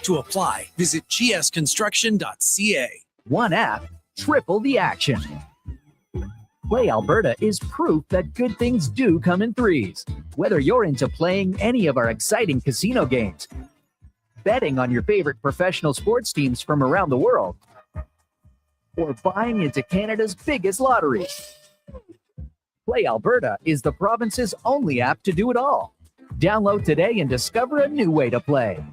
To apply, visit gsconstruction.ca. One app, triple the action. Play Alberta is proof that good things do come in threes. Whether you're into playing any of our exciting casino games, betting on your favorite professional sports teams from around the world, or buying into Canada's biggest lottery, Play Alberta is the province's only app to do it all. Download today and discover a new way to play.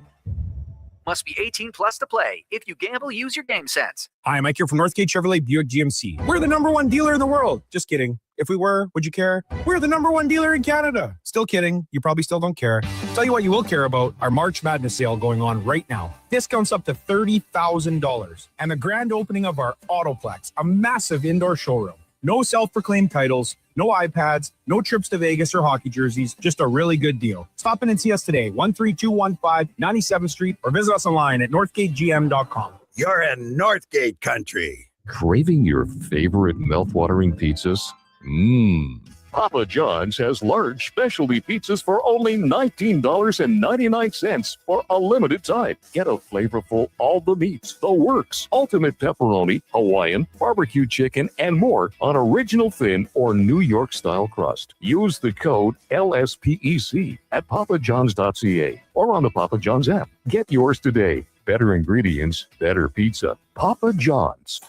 Must be 18 plus to play. If you gamble, use your game sense. Hi, Mike here from Northgate Chevrolet Buick GMC. We're the #1 dealer in the world. Just kidding. If we were, would you care? We're the #1 dealer in Canada. Still kidding. You probably still don't care. Tell you what you will care about, our March Madness sale going on right now. Discounts up to $30,000. And the grand opening of our Autoplex, a massive indoor showroom. No self-proclaimed titles, no iPads, no trips to Vegas or hockey jerseys, just a really good deal. Stop in and see us today, 13215 97th Street, or visit us online at northgategm.com. You're in Northgate country. Craving your favorite mouth-watering pizzas? Papa John's has large specialty pizzas for only $19.99 for a limited time. Get a flavorful all the meats, the works, ultimate pepperoni, Hawaiian, barbecue chicken, and more on original thin or New York style crust. Use the code LSPEC at papajohns.ca or on the Papa John's app. Get yours today. Better ingredients, better pizza. Papa John's.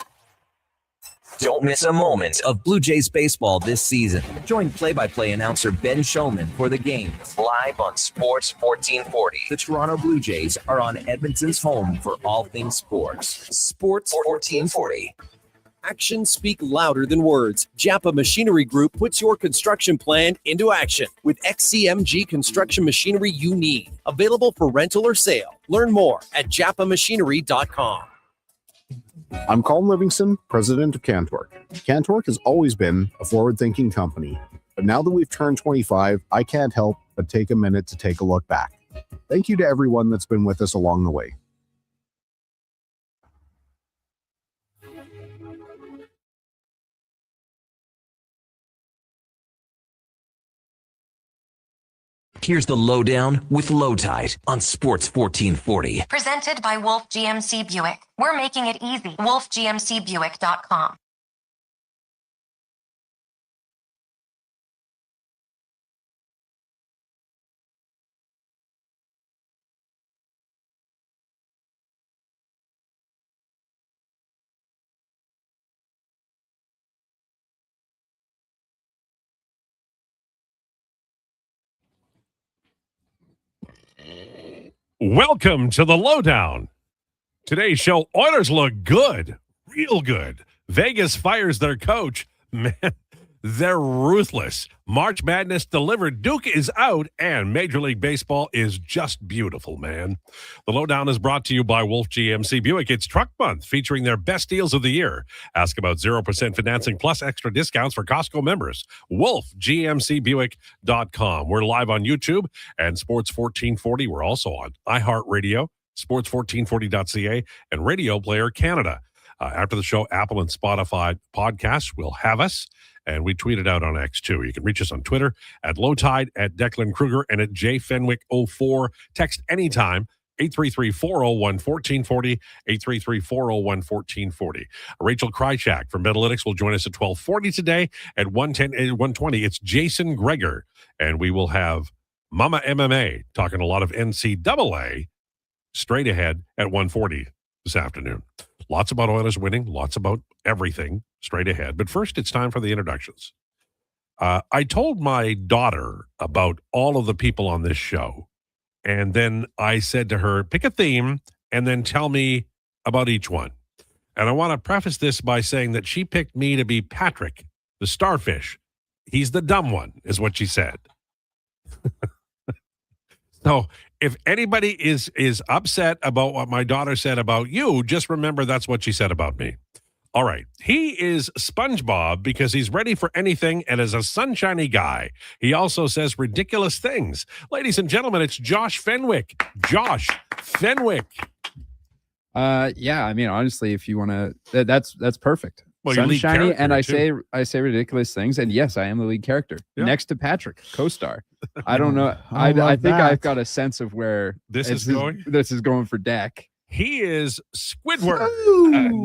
Don't miss a moment of Blue Jays baseball this season. Join play-by-play announcer Ben Shulman for the game live on Sports 1440. The Toronto Blue Jays are on Edmonton's home for all things sports. Sports 1440. Actions speak louder than words. Japa Machinery Group puts your construction plan into action with XCMG construction machinery you need. Available for rental or sale. Learn more at japamachinery.com. I'm Colin Livingston, president of Cantork. Cantork has always been a forward-thinking company, but now that we've turned 25, I can't help but take a minute to take a look back. Thank you to everyone that's been with us along the way. Here's the Lowdown with Lowetide on Sports 1440. Presented by Wolf GMC Buick. We're making it easy. WolfGMCBuick.com. Welcome to the Lowdown. Today's show, Oilers look good, real good. Vegas fires their coach. Man, they're ruthless. March Madness delivered. Duke is out, and Major League Baseball is just beautiful, man. The Lowdown is brought to you by Wolf GMC Buick. It's Truck Month, featuring their best deals of the year. Ask about 0% financing plus extra discounts for Costco members. WolfGMCBuick.com. We're live on YouTube and Sports 1440. We're also on iHeartRadio, sports1440.ca, and Radio Player Canada. After the show, Apple and Spotify podcasts will have us, and we tweet it out on X too. You can reach us on Twitter at Lowetide, at Declan Krueger, and at JFenwick04. Text anytime, 833-401-1440, 833-401-1440. Rachel Kryak from Panelist will join us at 1240 today. At 110 and 120, it's Jason Greger, and we will have Mama MMA talking a lot of NCAA straight ahead at 140 this afternoon. Lots about Oilers winning, lots about everything straight ahead. But first, it's time for the introductions. I told my daughter about all of the people on this show, and then I said to her, pick a theme and then tell me about each one. And I want to preface this by saying that she picked me to be Patrick, the starfish. He's the dumb one, is what she said. So if anybody is upset about what my daughter said about you, just remember that's what she said about me. All right. He is SpongeBob because he's ready for anything and is a sunshiny guy. He also says ridiculous things. Ladies and gentlemen, it's Josh Fenwick. Josh Fenwick. Yeah, I mean, honestly, if you want to, that's perfect. Well, your lead sunshiny, and character, I say ridiculous things, and yes, I am the lead character next to Patrick, co-star. I don't know. I think I've got a sense of where this is going. This is going for Dak. He is Squidward.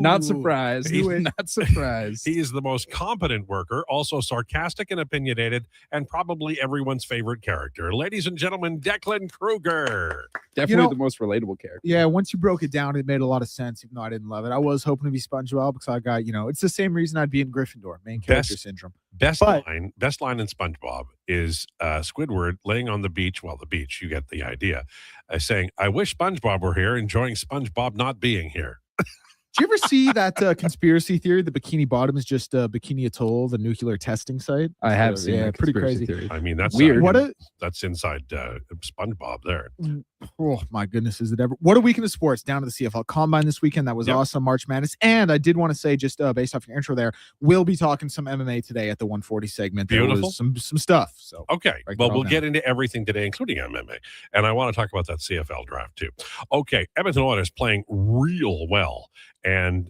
Not surprised. Not surprised. He is the most competent worker, also sarcastic and opinionated, and probably everyone's favorite character. Ladies and gentlemen, Declan Krueger. Definitely the most relatable character. Yeah, once you broke it down, it made a lot of sense, even though I didn't love it. I was hoping to be SpongeBob because I got, it's the same reason I'd be in Gryffindor, main character syndrome. Best line in SpongeBob is Squidward laying on the beach, you get the idea, saying, I wish SpongeBob were here, enjoying SpongeBob not being here. Did you ever see that conspiracy theory? The Bikini Bottom is just Bikini Atoll, the nuclear testing site. I have seen. Yeah, pretty crazy. Theory. I mean, that's weird. That's inside SpongeBob there. Oh my goodness, is it ever? What a weekend of sports down to the CFL Combine this weekend. That was awesome. March Madness, and I did want to say, just based off your intro there, we'll be talking some MMA today at the 140 segment. Beautiful. There was some stuff. So okay, well, we'll get into everything today, including MMA, and I want to talk about that CFL draft too. Okay, Edmonton Oilers playing real well. And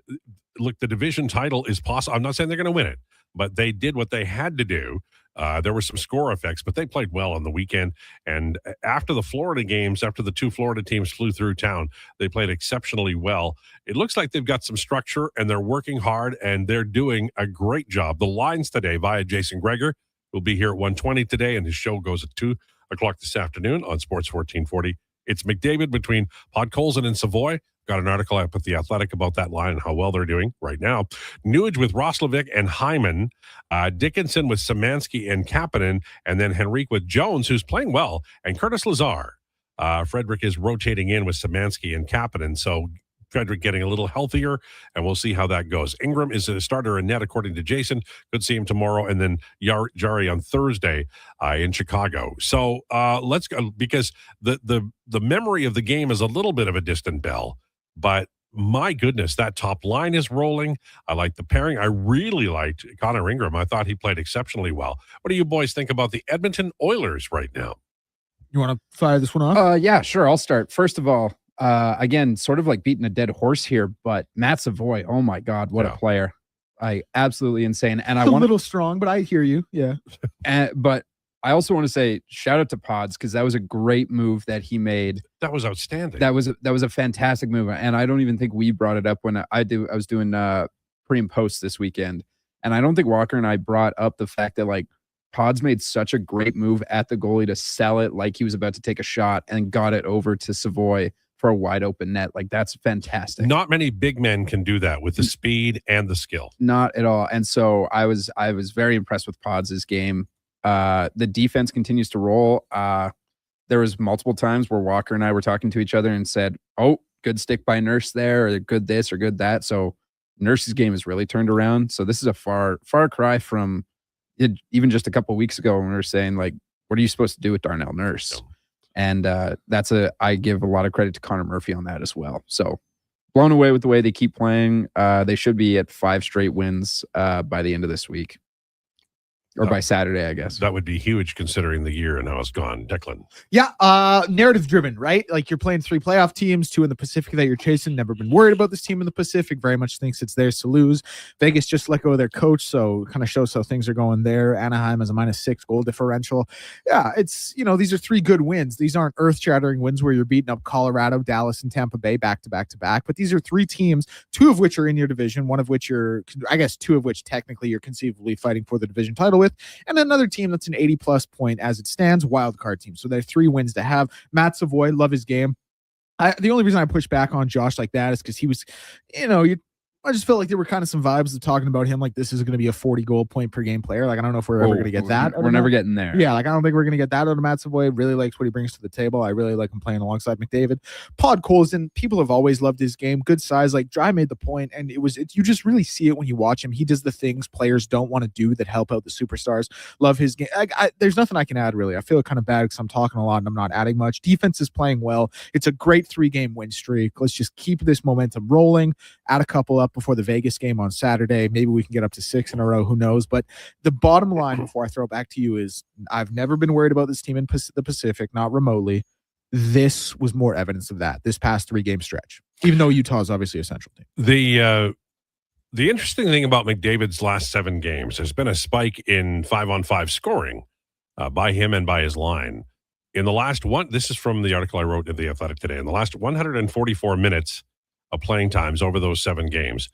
look, the division title is possible. I'm not saying they're going to win it, but they did what they had to do. There were some score effects, but they played well on the weekend. And after the Florida games, after the two Florida teams flew through town, they played exceptionally well. It looks like they've got some structure, and they're working hard, and they're doing a great job. The lines today via Jason Gregor will be here at 1:20 today, and his show goes at 2 o'clock this afternoon on Sports 1440. It's McDavid between Podkolzin and Savoy. Got an article up at The Athletic about that line and how well they're doing right now. Newage with Roslovic and Hyman, Dickinson with Szymanski and Kapanen, and then Henrique with Jones, who's playing well, and Curtis Lazar. Frederick is rotating in with Szymanski and Kapanen, so Frederick getting a little healthier, and we'll see how that goes. Ingram is a starter in net, according to Jason. Could see him tomorrow, and then Jari on Thursday in Chicago. So let's go, because the memory of the game is a little bit of a distant bell. But my goodness, that top line is rolling. I like the pairing. I really liked Connor Ingram. I thought he played exceptionally well. What do you boys think about the Edmonton Oilers right now? You want to fire this one off? Yeah, sure. I'll start. First of all, again, sort of like beating a dead horse here, but Matt Savoy, oh my God, what a player. Absolutely insane. And a little strong, but I hear you. Yeah. But I also want to say shout out to Pods, because that was a great move that he made. That was outstanding. That was a fantastic move, and I don't even think we brought it up when I was doing pre and post this weekend, and I don't think Walker and I brought up the fact that like Pods made such a great move at the goalie to sell it like he was about to take a shot and got it over to Savoy for a wide open net. Like, that's fantastic. Not many big men can do that with the speed and the skill. Not at all. And so I was very impressed with Pods' game. The defense continues to roll. There was multiple times where Walker and I were talking to each other and said, oh, good stick by Nurse there, or good this or good that. So Nurse's game has really turned around. So this is a far cry from it, even just a couple of weeks ago when we were saying, like, what are you supposed to do with Darnell Nurse? And I give a lot of credit to Connor Murphy on that as well. So blown away with the way they keep playing. They should be at 5 straight wins by the end of this week. Or by Saturday, I guess. That would be huge considering the year and how it's gone. Declan. Yeah, narrative driven, right? Like, you're playing 3 playoff teams, 2 in the Pacific that you're chasing. Never been worried about this team in the Pacific. Very much thinks it's theirs to lose. Vegas just let go of their coach, so kind of shows how things are going there. Anaheim has a -6 goal differential. Yeah, it's, these are 3 good wins. These aren't earth-shattering wins where you're beating up Colorado, Dallas, and Tampa Bay back to back to back. But these are 3 teams, 2 of which are in your division, 1 of which 2 of which technically you're conceivably fighting for the division title with, and another team that's an 80-plus point as it stands, wild card team. So there are 3 wins to have. Matt Savoy, love his game. The only reason I push back on Josh like that is because he was, I just felt like there were kind of some vibes of talking about him like this is going to be a 40-goal point per game player. Like, I don't know if we're ever going to get that. We're never getting there. Yeah, like, I don't think we're going to get that out of Matt Savoy. Really likes what he brings to the table. I really like him playing alongside McDavid. Podkolzin, people have always loved his game. Good size. Like, Dry made the point, and you just really see it when you watch him. He does the things players don't want to do that help out the superstars. Love his game. There's nothing I can add, really. I feel kind of bad because I'm talking a lot and I'm not adding much. Defense is playing well. It's a great 3-game win streak. Let's just keep this momentum rolling. Add a couple up before the Vegas game on Saturday. Maybe we can get up to 6 in a row. Who knows? But the bottom line before I throw it back to you is I've never been worried about this team in the Pacific, not remotely. This was more evidence of that this past 3-game stretch, even though Utah is obviously a central team. The interesting thing about McDavid's last 7 games, there's been a spike in 5-on-5 scoring by him and by his line. In the last this is from the article I wrote in The Athletic today. In the last 144 minutes of playing times over those 7 games,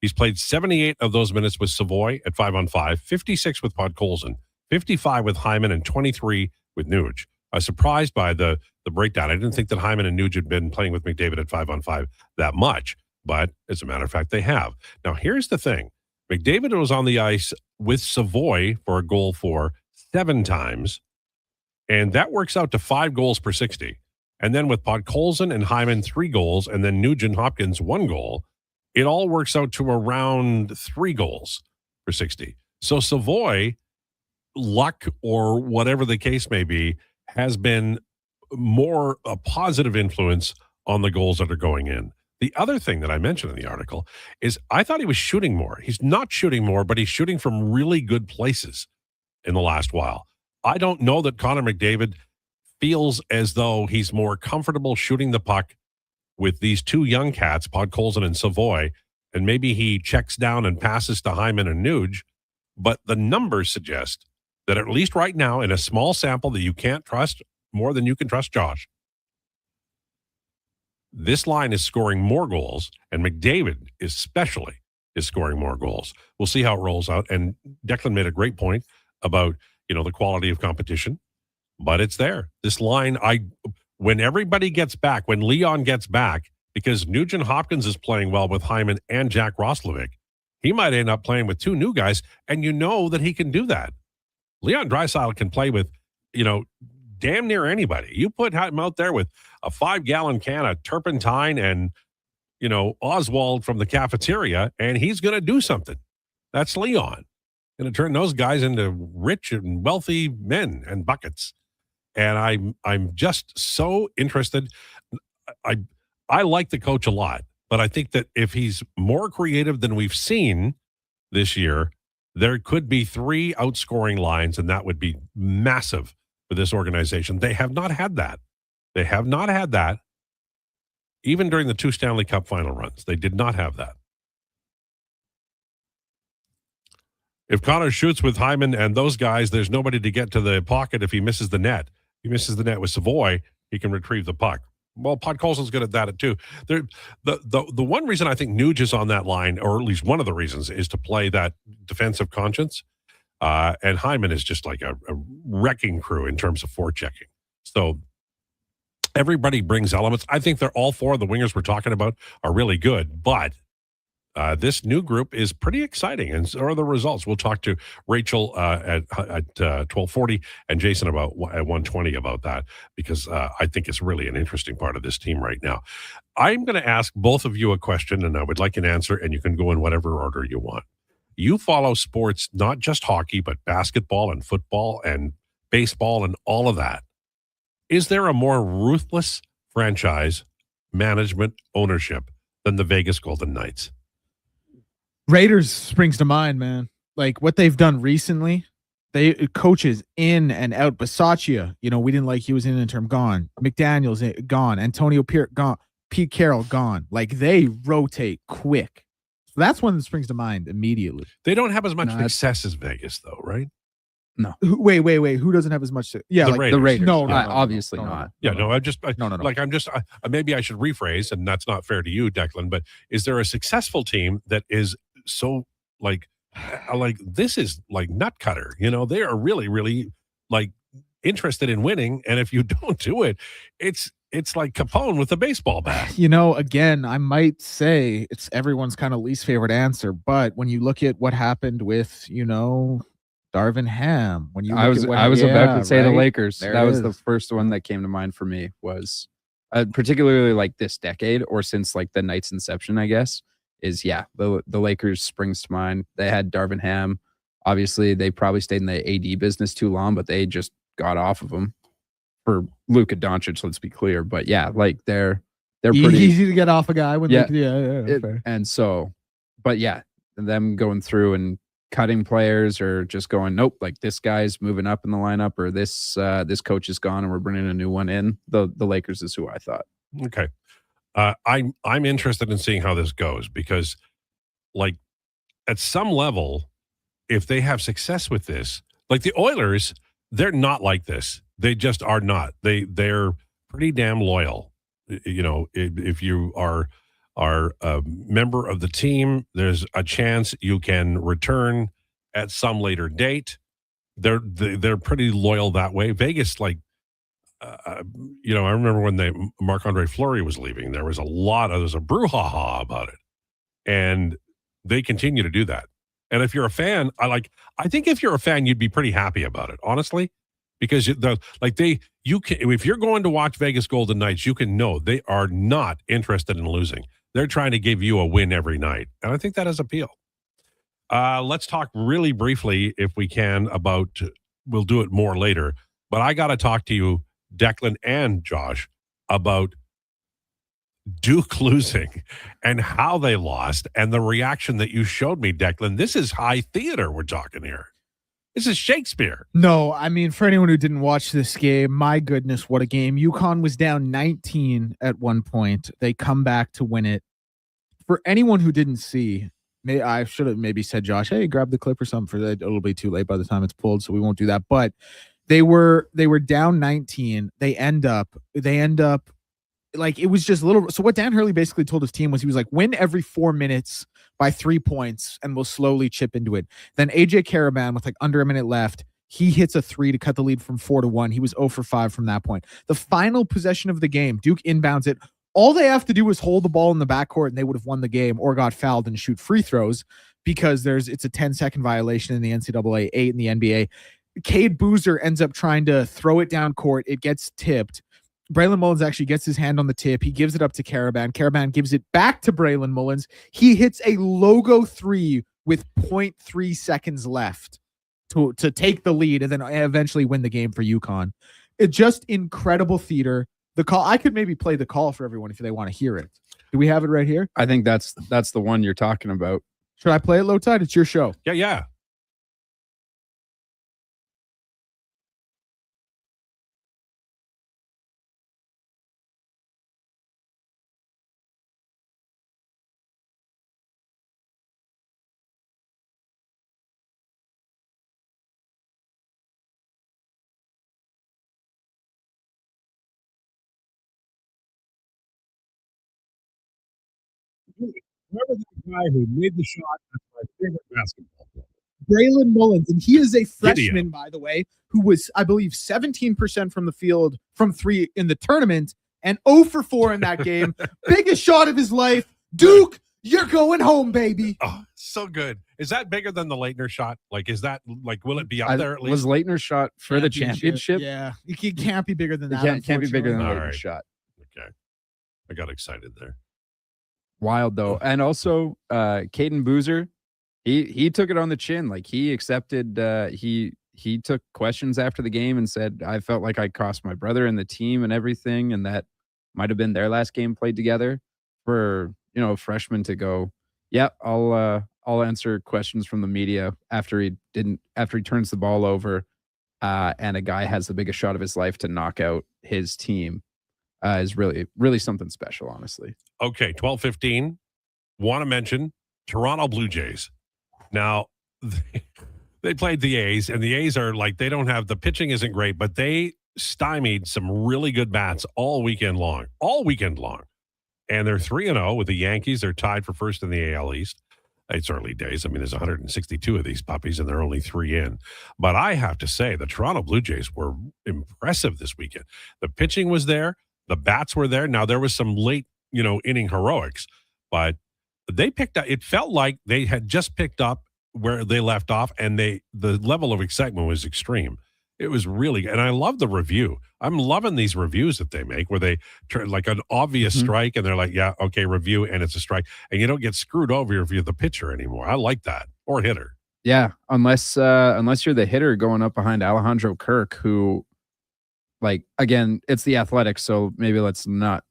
he's played 78 of those minutes with Savoy at 5-on-5, 56 with Podkolzin, 55 with Hyman, and 23 with Nuge. I was surprised by the breakdown. I didn't think that Hyman and Nuge had been playing with McDavid at 5-on-5 that much, but as a matter of fact, they have. Now, here's the thing. McDavid was on the ice with Savoy for a goal for 7 times, and that works out to 5 goals per 60. And then with Podkolzin and Hyman, 3 goals, and then Nugent Hopkins, 1 goal, it all works out to around 3 goals per 60. So Savoy, luck or whatever the case may be, has been more a positive influence on the goals that are going in. The other thing that I mentioned in the article is I thought he was shooting more. He's not shooting more, but he's shooting from really good places in the last while. I don't know that Connor McDavid feels as though he's more comfortable shooting the puck with these 2 young cats, Podkolzin and Savoy, and maybe he checks down and passes to Hyman and Nuge, but the numbers suggest that at least right now, in a small sample that you can't trust more than you can trust Josh, this line is scoring more goals, and McDavid especially is scoring more goals. We'll see how it rolls out. And Declan made a great point about, the quality of competition, but it's there. This line, when everybody gets back, when Leon gets back, because Nugent Hopkins is playing well with Hyman and Jack Roslovic, he might end up playing with 2 new guys, and you know that he can do that. Leon Draisaitl can play with, damn near anybody. You put him out there with a 5-gallon can of turpentine and, Oswald from the cafeteria, and he's going to do something. That's Leon. Going to turn those guys into rich and wealthy men and buckets. And I'm just so interested. I like the coach a lot, but I think that if he's more creative than we've seen this year, there could be 3 outscoring lines, and that would be massive for this organization. They have not had that. They have not had that. Even during the 2 Stanley Cup final runs, they did not have that. If Connor shoots with Hyman and those guys, there's nobody to get to the pocket if he misses the net. If he misses the net with Savoy, he can retrieve the puck. Well, Podkolzin's good at that too. The one reason I think Nuge is on that line, or at least one of the reasons, is to play that defensive conscience. And Hyman is just like a wrecking crew in terms of forechecking. So everybody brings elements. I think they're all 4 of the wingers we're talking about are really good, but this new group is pretty exciting, and so are the results. We'll talk to Rachel at 12:40 and Jason at 1:20 about that, because I think it's really an interesting part of this team right now. I'm going to ask both of you a question, and I would like an answer, and you can go in whatever order you want. You follow sports, not just hockey, but basketball and football and baseball and all of that. Is there a more ruthless franchise management ownership than the Vegas Golden Knights? Raiders springs to mind, man. Like what they've done recently, they coaches in and out. Bisaccia, we didn't like he was in interim, gone. McDaniels gone. Antonio Pierre gone. Pete Carroll gone. Like they rotate quick. So that's one that springs to mind immediately. They don't have as much success as Vegas, though, right? No. Wait. Who doesn't have as much? Yeah, the Raiders. No, obviously not. Yeah, no. Maybe I should rephrase, and that's not fair to you, Declan. But is there a successful team that is so like this is like nut cutter? They are really, really like interested in winning, and if you don't do it, it's like Capone with a baseball bat. Again, I might say it's everyone's kind of least favorite answer, but when you look at what happened with Darvin Ham, when you I was about to say the Lakers. That was the first one that came to mind for me, was particularly like this decade or since like the Knights' inception, I guess. Is the Lakers springs to mind. They had Darvin Ham. Obviously, they probably stayed in the AD business too long, but they just got off of him for Luka Doncic. Let's be clear, but they're pretty easy to get off a guy when and so, but them going through and cutting players or just going, nope, like this guy's moving up in the lineup, or this coach is gone and we're bringing a new one in. The Lakers is who I thought. Okay. I'm interested in seeing how this goes, because like at some level, if they have success with this, like the Oilers, they're not like this. They just are not. They're pretty damn loyal. You know, if you are a member of the team, there's a chance you can return at some later date. They're pretty loyal that way. Vegas, like, you know, I remember when Marc-Andre Fleury was leaving, there was a brouhaha about it, and they continue to do that. And if you're a fan, I think if you're a fan, you'd be pretty happy about it, honestly, because if you're going to watch Vegas Golden Knights, you can know they are not interested in losing. They're trying to give you a win every night, and I think that has appeal. Let's talk really briefly, if we can, about. We'll do it more later, but I got to talk to you, Declan and Josh, about Duke losing and how they lost and the reaction that you showed me, Declan. This is high theater we're talking here. This is Shakespeare. No, I mean, for anyone who didn't watch this game, my goodness, what a game. UConn was down 19 at one point. They come back to win it. For anyone who didn't see, I should have maybe said, Josh, hey, grab the clip or something for that. It'll be too late by the time it's pulled, so we won't do that. But they were down 19. They end up like, it was just a little. So what Dan Hurley basically told his team was, he was like, win every 4 minutes by 3 points and we'll slowly chip into it. Then AJ Caravan, with like under a minute left, he hits a 3 to cut the lead from 4-1. He was 0 for 5 from that point. The final possession of the game, Duke inbounds it. All they have to do is hold the ball in the backcourt and they would have won the game, or got fouled and shoot free throws, because it's a 10-second violation in the NCAA, 8 in the NBA. Cade Boozer ends up trying to throw it down court. It gets tipped. Braylon Mullins actually gets his hand on the tip. He gives it up to Caravan. Caravan gives it back to Braylon Mullins. He hits a logo 3 with 0.3 seconds left to take the lead and then eventually win the game for UConn. It just incredible theater. The call, I could maybe play the call for everyone if they want to hear it. Do we have it right here? I think that's the one you're talking about. Should I play it, Lowetide? It's your show. Yeah. Remember that guy who made the shot? That's my favorite basketball player. Braylon Mullins, and he is a freshman, Gideon, by the way, who was, I believe, 17% from the field from 3 in the tournament and 0 for 4 in that game. Biggest shot of his life. Duke, you're going home, baby. Oh, so good. Is that bigger than the Leitner shot? Like, is that, like, will it be up there at least? Was Leitner's shot for the championship? Yeah. It can't be bigger than that. Can't be bigger than All Leitner's right. shot. Okay. I got excited there. Wild though. And also Caden Boozer, he took it on the chin. Like, he accepted he took questions after the game and said, I felt like I cost my brother and the team and everything, and that might have been their last game played together. For, you know, a freshman to go, yeah, I'll answer questions from the media after he turns the ball over and a guy has the biggest shot of his life to knock out his team. Is really, really something special, honestly. Okay, 12:15. Want to mention Toronto Blue Jays. Now, they played the A's, and the A's are like, they don't have, the pitching isn't great, but they stymied some really good bats all weekend long. And they're 3-0 with the Yankees. They're tied for first in the AL East. It's early days. I mean, there's 162 of these puppies, and they're only 3 in. But I have to say, the Toronto Blue Jays were impressive this weekend. The pitching was there. The bats were there. Now, there was some late, inning heroics, but they picked up. It felt like they had just picked up where they left off, and the level of excitement was extreme. It was really, and I love the review. I'm loving these reviews that they make where they turn like an obvious strike, and they're like, yeah, okay, review, and it's a strike, and you don't get screwed over if you're the pitcher anymore. I like that, or hitter. Yeah, unless you're the hitter going up behind Alejandro Kirk, who, like, again, it's the Athletics, so maybe let's not.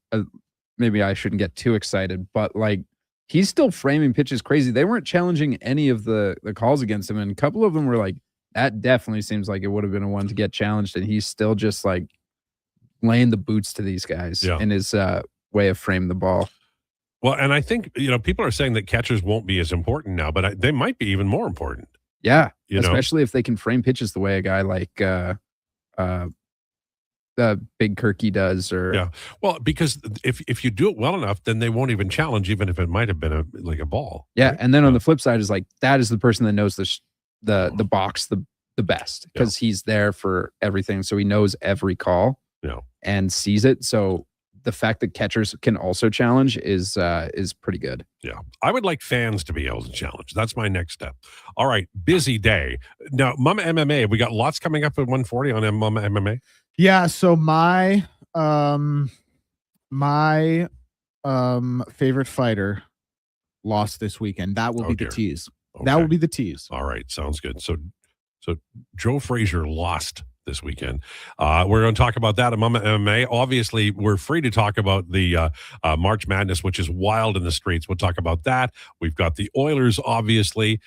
Maybe I shouldn't get too excited, but like, he's still framing pitches crazy. They weren't challenging any of the calls against him, and a couple of them were like, that definitely seems like it would have been a one to get challenged, and he's still just like laying the boots to these guys in his way of framing the ball. Well, and I think, people are saying that catchers won't be as important now, but they might be even more important. Yeah, You know? especially if they can frame pitches the way a guy like the Big Kirky does. Or Yeah. Well, because if you do it well enough, then they won't even challenge, even if it might have been a ball. Yeah, right? and then on the flip side is like that is the person that knows the box the best because he's there for everything, so he knows every call and sees it. So the fact that catchers can also challenge is pretty good. Yeah. I would like fans to be able to challenge. That's my next step. All right. Busy day. Now, Mama MMA, we got lots coming up at 140 on Mama MMA. Yeah, so my favorite fighter lost this weekend. That will be the tease. Okay. That will be the tease. All right, sounds good. So Joe Frazier lost this weekend. We're going to talk about that at Mama MMA. Obviously, we're free to talk about the March Madness, which is wild in the streets. We'll talk about that. We've got the Oilers, obviously,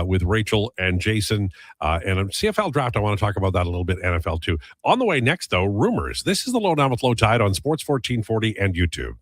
with Rachel and Jason, and a CFL draft. I want to talk about that a little bit, NFL too. On the way next, though, rumors. This is the Lowdown with Lowetide on Sports 1440 and YouTube.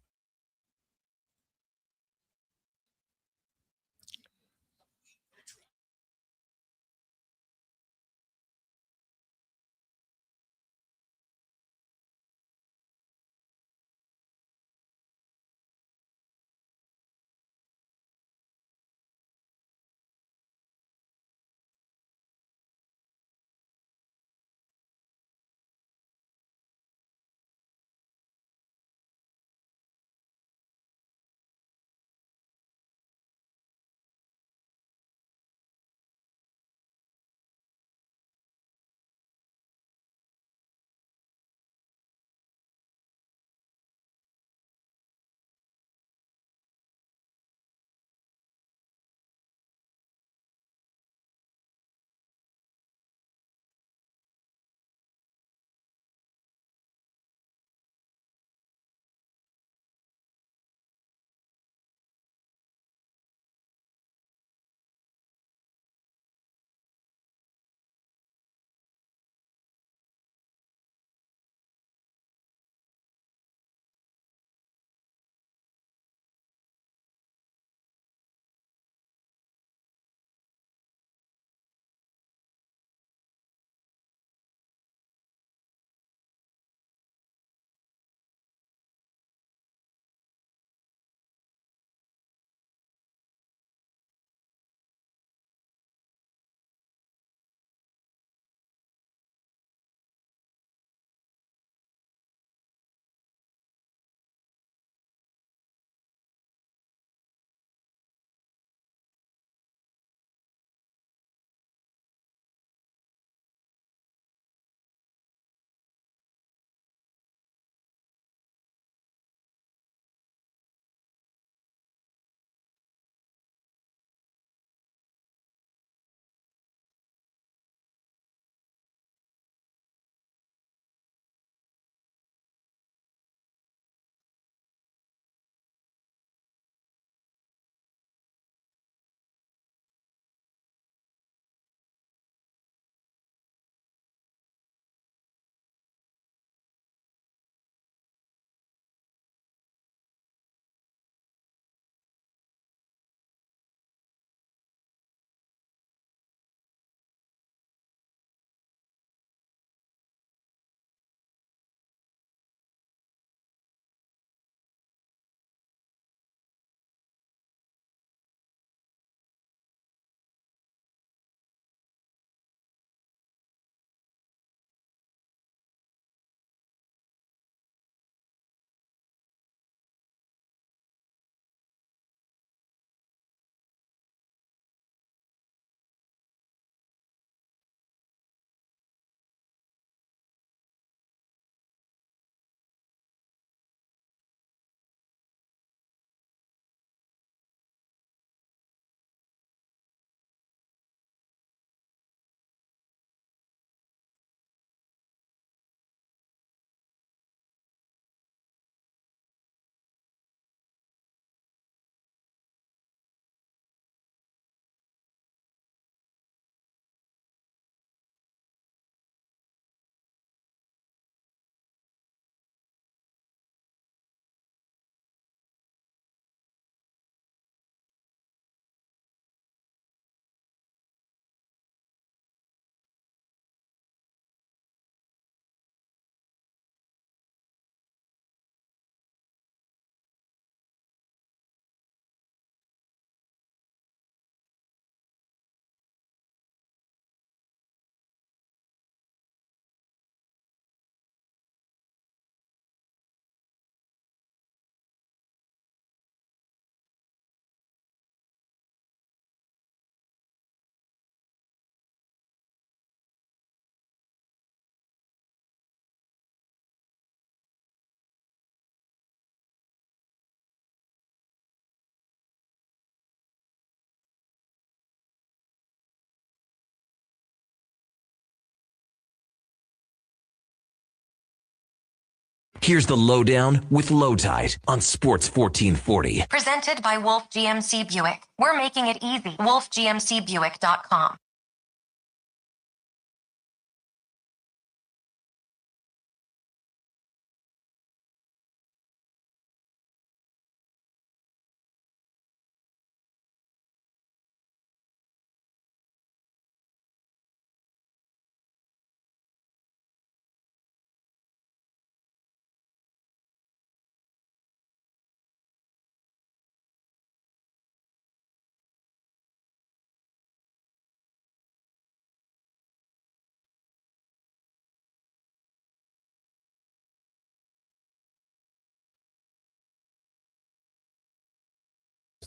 Here's the Lowdown with Lowetide on Sports 1440. Presented by Wolf GMC Buick. We're making it easy. WolfGMCBuick.com.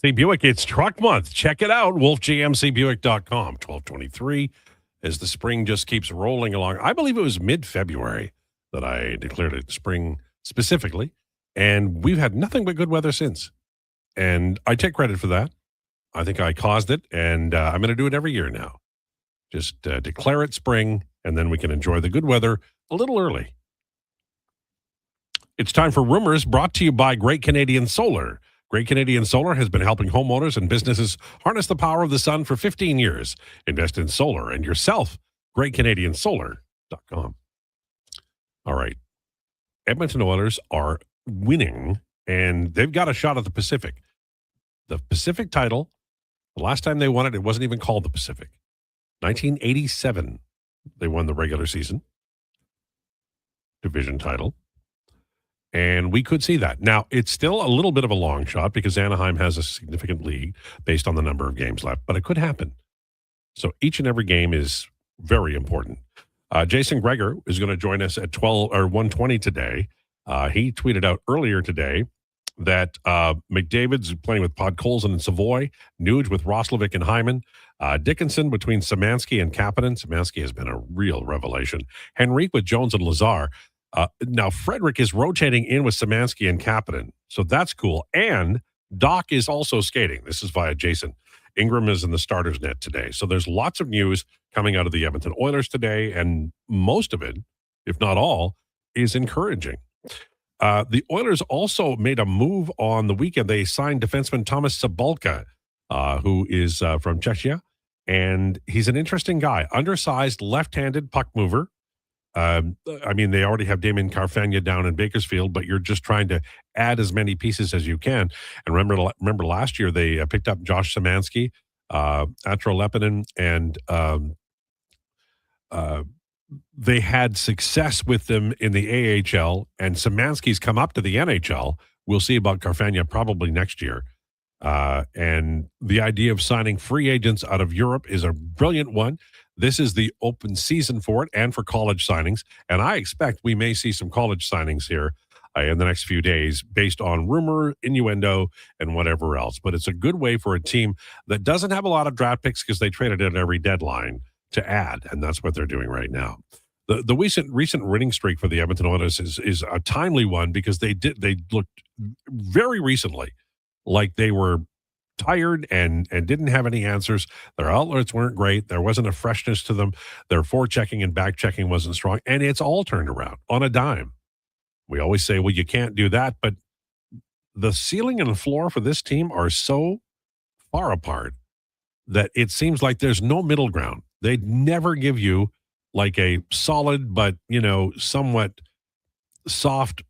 See, Buick, it's truck month. Check it out, wolfgmcbuick.com. 1223 as the spring just keeps rolling along. I believe it was mid-February that I declared it spring specifically, and we've had nothing but good weather since. And I take credit for that. I think I caused it, and I'm going to do it every year now. Just declare it spring, and then we can enjoy the good weather a little early. It's time for Rumors, brought to you by Great Canadian Solar. Great Canadian Solar has been helping homeowners and businesses harness the power of the sun for 15 years. Invest in solar and yourself. GreatCanadianSolar.com. All right. Edmonton Oilers are winning, and they've got a shot at the Pacific. The Pacific title, the last time they won it, it wasn't even called the Pacific. 1987, they won the regular season division title. And we could see that. Now, it's still a little bit of a long shot because Anaheim has a significant lead based on the number of games left, but it could happen. So each and every game is very important. Jason Gregor is going to join us at 1:20 today. He tweeted out earlier today that McDavid's playing with Podkolzin and Savoy, Nuge with Roslovic and Hyman, Dickinson between Szymanski and Kapanen. Szymanski has been a real revelation. Henrique with Jones and Lazar. Now, Frederick is rotating in with Szymanski and Kapanen, so that's cool. And Doc is also skating. This is via Jason. Ingram is in the starters net today. So there's lots of news coming out of the Edmonton Oilers today, and most of it, if not all, is encouraging. The Oilers also made a move on the weekend. They signed defenseman Thomas Sabalka, who is from Czechia, and he's an interesting guy. Undersized, left-handed puck mover. I mean, they already have Damien Carfagna down in Bakersfield, but you're just trying to add as many pieces as you can. And remember last year they picked up Josh Szymanski, Atro Lepinen, and they had success with them in the AHL, and Szymanski's come up to the NHL. We'll see about Carfagna probably next year. And the idea of signing free agents out of Europe is a brilliant one. This is the open season for it and for college signings. And I expect we may see some college signings here in the next few days based on rumor, innuendo, and whatever else. But it's a good way for a team that doesn't have a lot of draft picks because they traded at every deadline to add. And that's what they're doing right now. The recent winning streak for the Edmonton Oilers is a timely one because they looked very recently like they were tired and didn't have any answers. Their outlets weren't great. There wasn't a freshness to them. Their forechecking and back-checking wasn't strong. And it's all turned around on a dime. We always say, well, you can't do that. But the ceiling and the floor for this team are so far apart that it seems like there's no middle ground. They'd never give you like a solid but, somewhat soft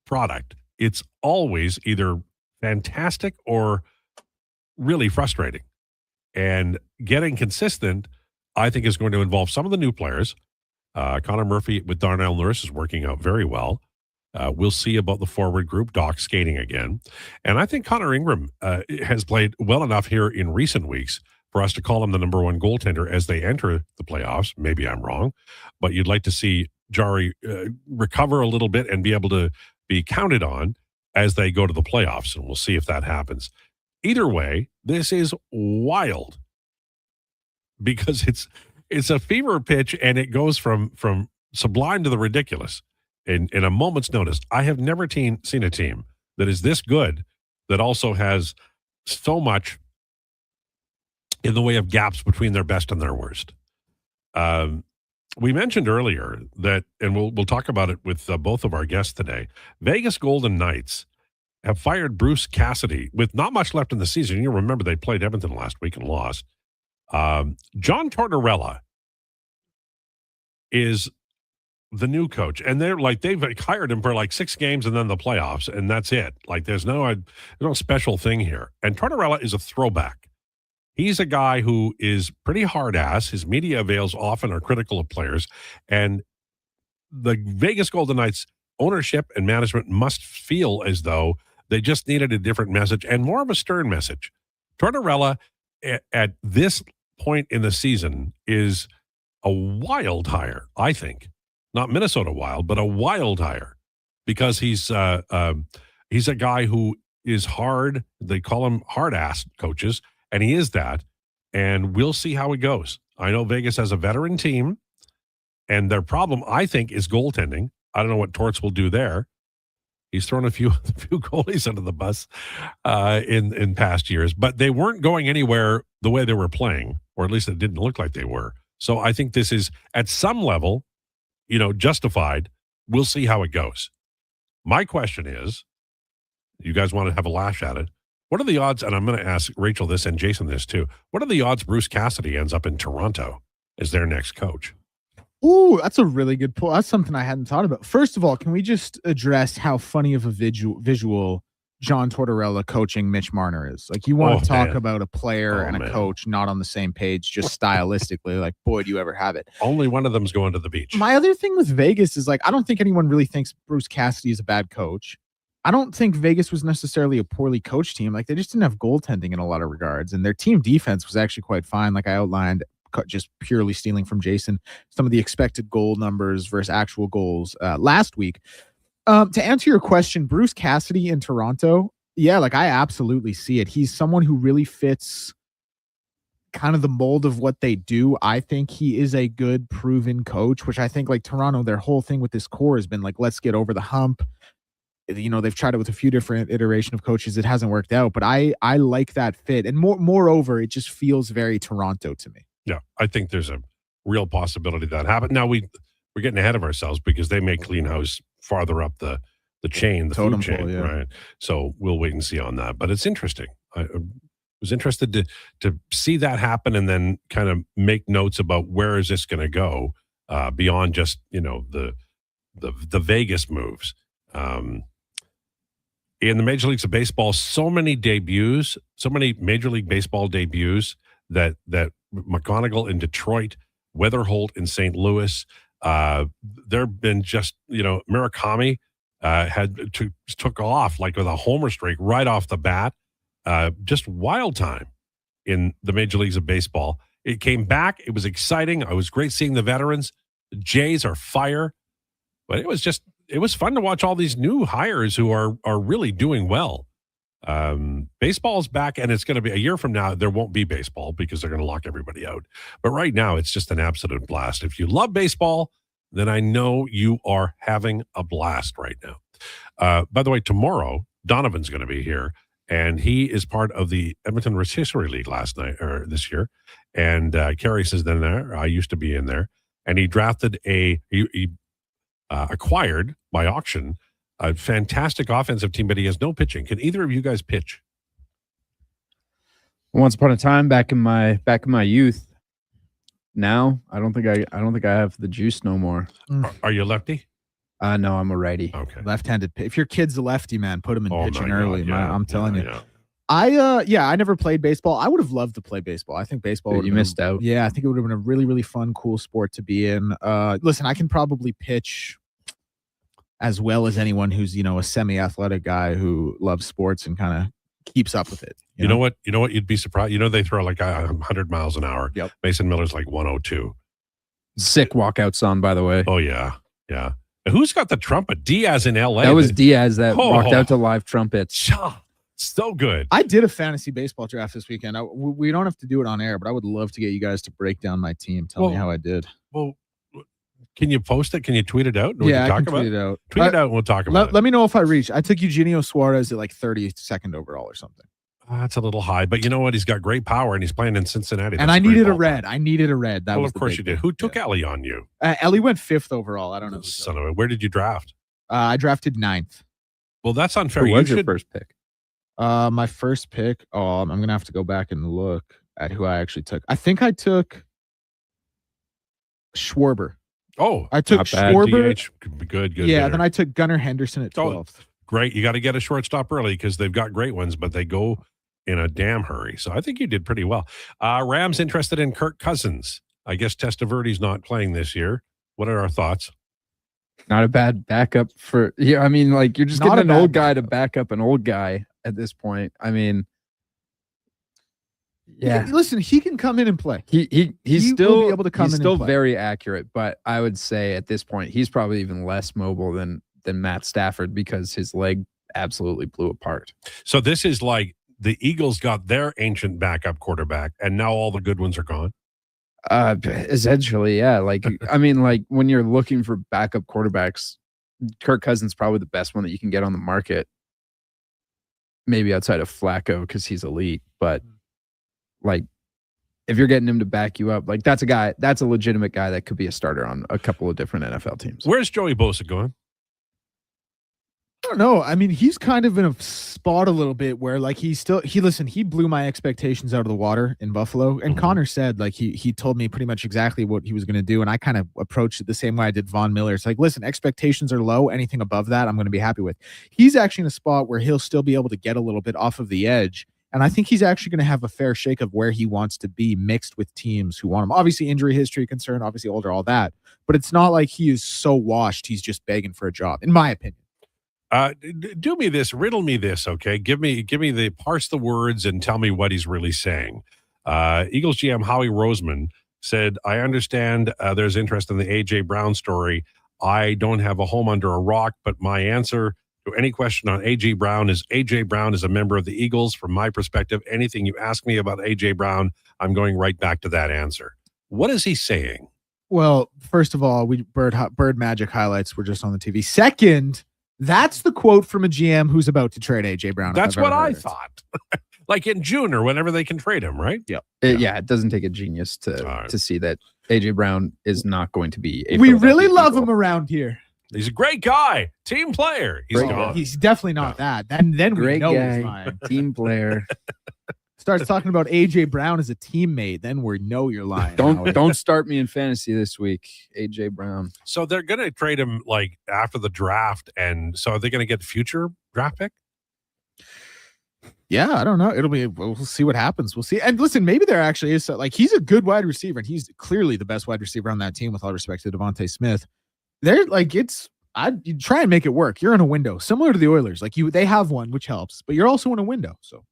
product. It's always either fantastic or really frustrating. And getting consistent, I think, is going to involve some of the new players. Connor Murphy with Darnell Nurse is working out very well. We'll see about the forward group, Doc skating again. And I think Connor Ingram has played well enough here in recent weeks for us to call him the number one goaltender as they enter the playoffs. Maybe I'm wrong, but you'd like to see Jari recover a little bit and be able to be counted on as they go to the playoffs, and we'll see if that happens. Either way, this is wild because it's a fever pitch, and it goes from sublime to the ridiculous in a moment's notice. I have never seen a team that is this good that also has so much in the way of gaps between their best and their worst. we mentioned earlier that, and we'll talk about it with both of our guests today. Vegas Golden Knights have fired Bruce Cassidy with not much left in the season. You remember they played Edmonton last week and lost. John Tortorella is the new coach, and they've hired him for like 6 games and then the playoffs, and that's it. Like there's no special thing here. And Tortorella is a throwback. He's a guy who is pretty hard ass. His media avails often are critical of players, and the Vegas Golden Knights ownership and management must feel as though they just needed a different message and more of a stern message. Tortorella at this point in the season is a wild hire, I think. Not Minnesota wild, but a wild hire, because he's a guy who is hard. They call him hard-ass coaches, and he is that. And we'll see how it goes. I know Vegas has a veteran team, and their problem, I think, is goaltending. I don't know what Torts will do there. He's thrown a few goalies under the bus in past years, but they weren't going anywhere the way they were playing, or at least it didn't look like they were. So I think this is, at some level, justified. We'll see how it goes. My question is, you guys want to have a lash at it. What are the odds, and I'm going to ask Rachel this and Jason this too, what are the odds Bruce Cassidy ends up in Toronto as their next coach? Ooh, that's a really good point. That's something I hadn't thought about. First of all, can we just address how funny of a visual John Tortorella coaching Mitch Marner is? Like, you want to talk about a player and a coach not on the same page, just stylistically. Like, boy, do you ever have it. Only one of them's going to the beach. My other thing with Vegas is, like, I don't think anyone really thinks Bruce Cassidy is a bad coach. I don't think Vegas was necessarily a poorly coached team. Like, they just didn't have goaltending in a lot of regards, and their team defense was actually quite fine. Like I outlined, just purely stealing from Jason, some of the expected goal numbers versus actual goals last week. To answer your question, Bruce Cassidy in Toronto, yeah, like I absolutely see it. He's someone who really fits kind of the mold of what they do. I think he is a good, proven coach, which I think, like Toronto, their whole thing with this core has been like, let's get over the hump. They've tried it with a few different iteration of coaches. It hasn't worked out, but I like that fit. And moreover, it just feels very Toronto to me. Yeah, I think there's a real possibility that happened. Now we're getting ahead of ourselves because they may clean house farther up the chain, the Totem food chain, pole, yeah. right? So we'll wait and see on that. But it's interesting. I was interested to see that happen and then kind of make notes about where is this going to go beyond just the Vegas moves. In the Major Leagues of Baseball, so many Major League Baseball debuts that McGonigal in Detroit, Weatherholt in St. Louis. There have been just, Murakami took off like with a homer streak right off the bat. Just wild time in the Major Leagues of Baseball. It came back. It was exciting. It was great seeing the veterans. The Jays are fire. But it was fun to watch all these new hires who are really doing well. Baseball is back, and it's going to be a year from now. There won't be baseball because they're going to lock everybody out. But right now, it's just an absolute blast. If you love baseball, then I know you are having a blast right now. By the way, tomorrow, Donovan's going to be here, and he is part of the Edmonton Rotisserie League this year. And Carrie is in there. I used to be in there. And he drafted he acquired by auction a fantastic offensive team, but he has no pitching. Can either of you guys pitch? Once upon a time, back in my youth. Now, I don't think I have the juice no more. Are you a lefty? No, I'm a righty. Okay. Left-handed. If your kid's a lefty, man, put him in pitching early. Yeah, I'm telling you. Yeah. I never played baseball. I would have loved to play baseball. I think baseball. You missed out. Yeah, I think it would have been a really, really fun, cool sport to be in. Listen, I can probably pitch as well as anyone who's a semi-athletic guy who loves sports and kind of keeps up with it. You know what? You'd be surprised. They throw like 100 miles an hour. Yep. Mason Miller's like 102. Sick walkout song, by the way. Oh yeah, yeah. And who's got the trumpet? Diaz in L.A. That was Diaz that walked out to live trumpets. So good. I did a fantasy baseball draft this weekend. We don't have to do it on air, but I would love to get you guys to break down my team. Tell me how I did. Well, can you post it? Can you tweet it out? Yeah, I can tweet it out. Tweet it out and we'll talk about it. Let me know if I reach. I took Eugenio Suarez at like 32nd overall or something. That's a little high, but you know what? He's got great power, and he's playing in Cincinnati. And I needed a red. I needed a red. That well, was of course you did. Who took Ellie on you? Ellie went 5th overall. I don't know. Son of a. Where did you draft? I drafted 9th. Well, that's unfair. Who was your first pick? My first pick. Oh, I'm gonna have to go back and look at who I actually took. I think I took Schwarber. Oh, I took Schwarber. Good. Yeah, there. then I took Gunnar Henderson at 12th. Great. You got to get a shortstop early because they've got great ones, but they go in a damn hurry. So I think you did pretty well. Rams interested in Kirk Cousins. I guess Testaverde's not playing this year. What are our thoughts? Not a bad backup for, yeah. I mean, like, you're just Not getting a an old bad guy to back up an old guy at this point. I mean, yeah. Listen, he can come in and play. He's still will be able to come he's in still and play. very accurate, but I would say at this point he's probably even less mobile than Matt Stafford because his leg absolutely blew apart. So this is like the Eagles got their ancient backup quarterback, and now all the good ones are gone. Essentially, yeah. Like, I mean, like when you're looking for backup quarterbacks, Kirk Cousins is probably the best one that you can get on the market. Maybe outside of Flacco because he's elite, but like if you're getting him to back you up, like that's a legitimate guy that could be a starter on a couple of different NFL teams. Where's Joey Bosa going? I don't know. I mean, he's kind of in a spot a little bit where like he blew my expectations out of the water in Buffalo. And Connor said like he told me pretty much exactly what he was going to do. And I kind of approached it the same way I did Von Miller. It's like, listen, expectations are low. Anything above that, I'm going to be happy with. He's actually in a spot where he'll still be able to get a little bit off of the edge. And I think he's actually going to have a fair shake of where he wants to be mixed with teams who want him. Obviously, injury history concern, obviously older, all that. But it's not like he is so washed he's just begging for a job, in my opinion. Do me this, riddle me this, okay? Give me the parse the words and tell me what he's really saying. Eagles GM Howie Roseman said, I understand there's interest in the A.J. Brown story. I don't have a home under a rock, but my answer to any question on A.J. Brown is a member of the Eagles. From my perspective, anything you ask me about A.J. Brown, I'm going right back to that answer. What is he saying? Well, first of all, Bird Magic highlights were just on the TV. Second, that's the quote from a GM who's about to trade A.J. Brown. That's what I thought. Like in June or whenever they can trade him, right? Yep. It doesn't take a genius to see that A.J. Brown is not going to be We really love him around here. He's a great guy, team player. He's definitely not that. Then we great know guy, he's lying. team player. Starts talking about A.J. Brown as a teammate, then we know you're lying. Don't start me in fantasy this week, A.J. Brown. So they're going to trade him like after the draft, and so are they going to get future draft pick? Yeah, I don't know. We'll see what happens. We'll see. And listen, maybe there actually is like he's a good wide receiver, and he's clearly the best wide receiver on that team. With all respect to Devontae Smith, they're like you try and make it work. You're in a window similar to the Oilers. Like they have one, which helps, but you're also in a window. So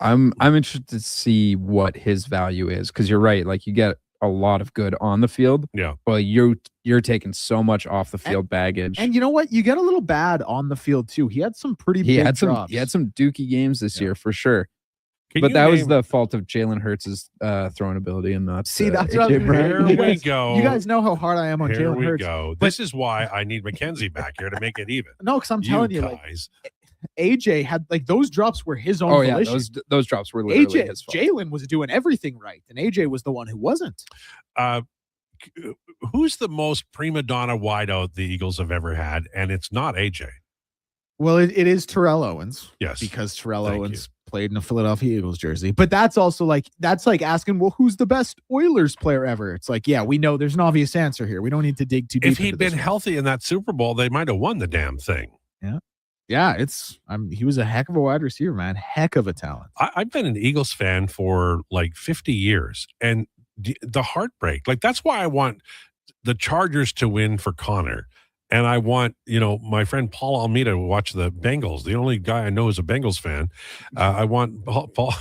I'm interested to see what his value is because you're right. Like you get a lot of good on the field. Yeah. But you're taking so much off the field baggage. And you know what? You get a little bad on the field too. He had some pretty big drops. He had some dookie games this year for sure. Can but that was the fault of Jalen Hurts' throwing ability and not that's AJ Brown. Here we go. You guys know how hard I am on Jalen Hurts. Go. This is why I need McKenzie back here to make it even. No, because I'm telling you, guys. Like, AJ had like those drops were his own volition. Those drops were literally his fault. Jalen was doing everything right, and AJ was the one who wasn't. Who's the most prima donna wideout the Eagles have ever had? And it's not AJ. Well, it is Terrell Owens. Yes, because Terrell Owens played in a Philadelphia Eagles jersey. But that's also like asking, well, who's the best Oilers player ever? It's like, yeah, we know there's an obvious answer here. We don't need to dig too deep. If he'd been healthy in that Super Bowl, they might have won the damn thing. Yeah, he was a heck of a wide receiver, man. Heck of a talent. I've been an Eagles fan for like 50 years, and the heartbreak, like that's why I want the Chargers to win for Connor, and I want my friend Paul Almeida to watch the Bengals. The only guy I know is a Bengals fan. I want Paul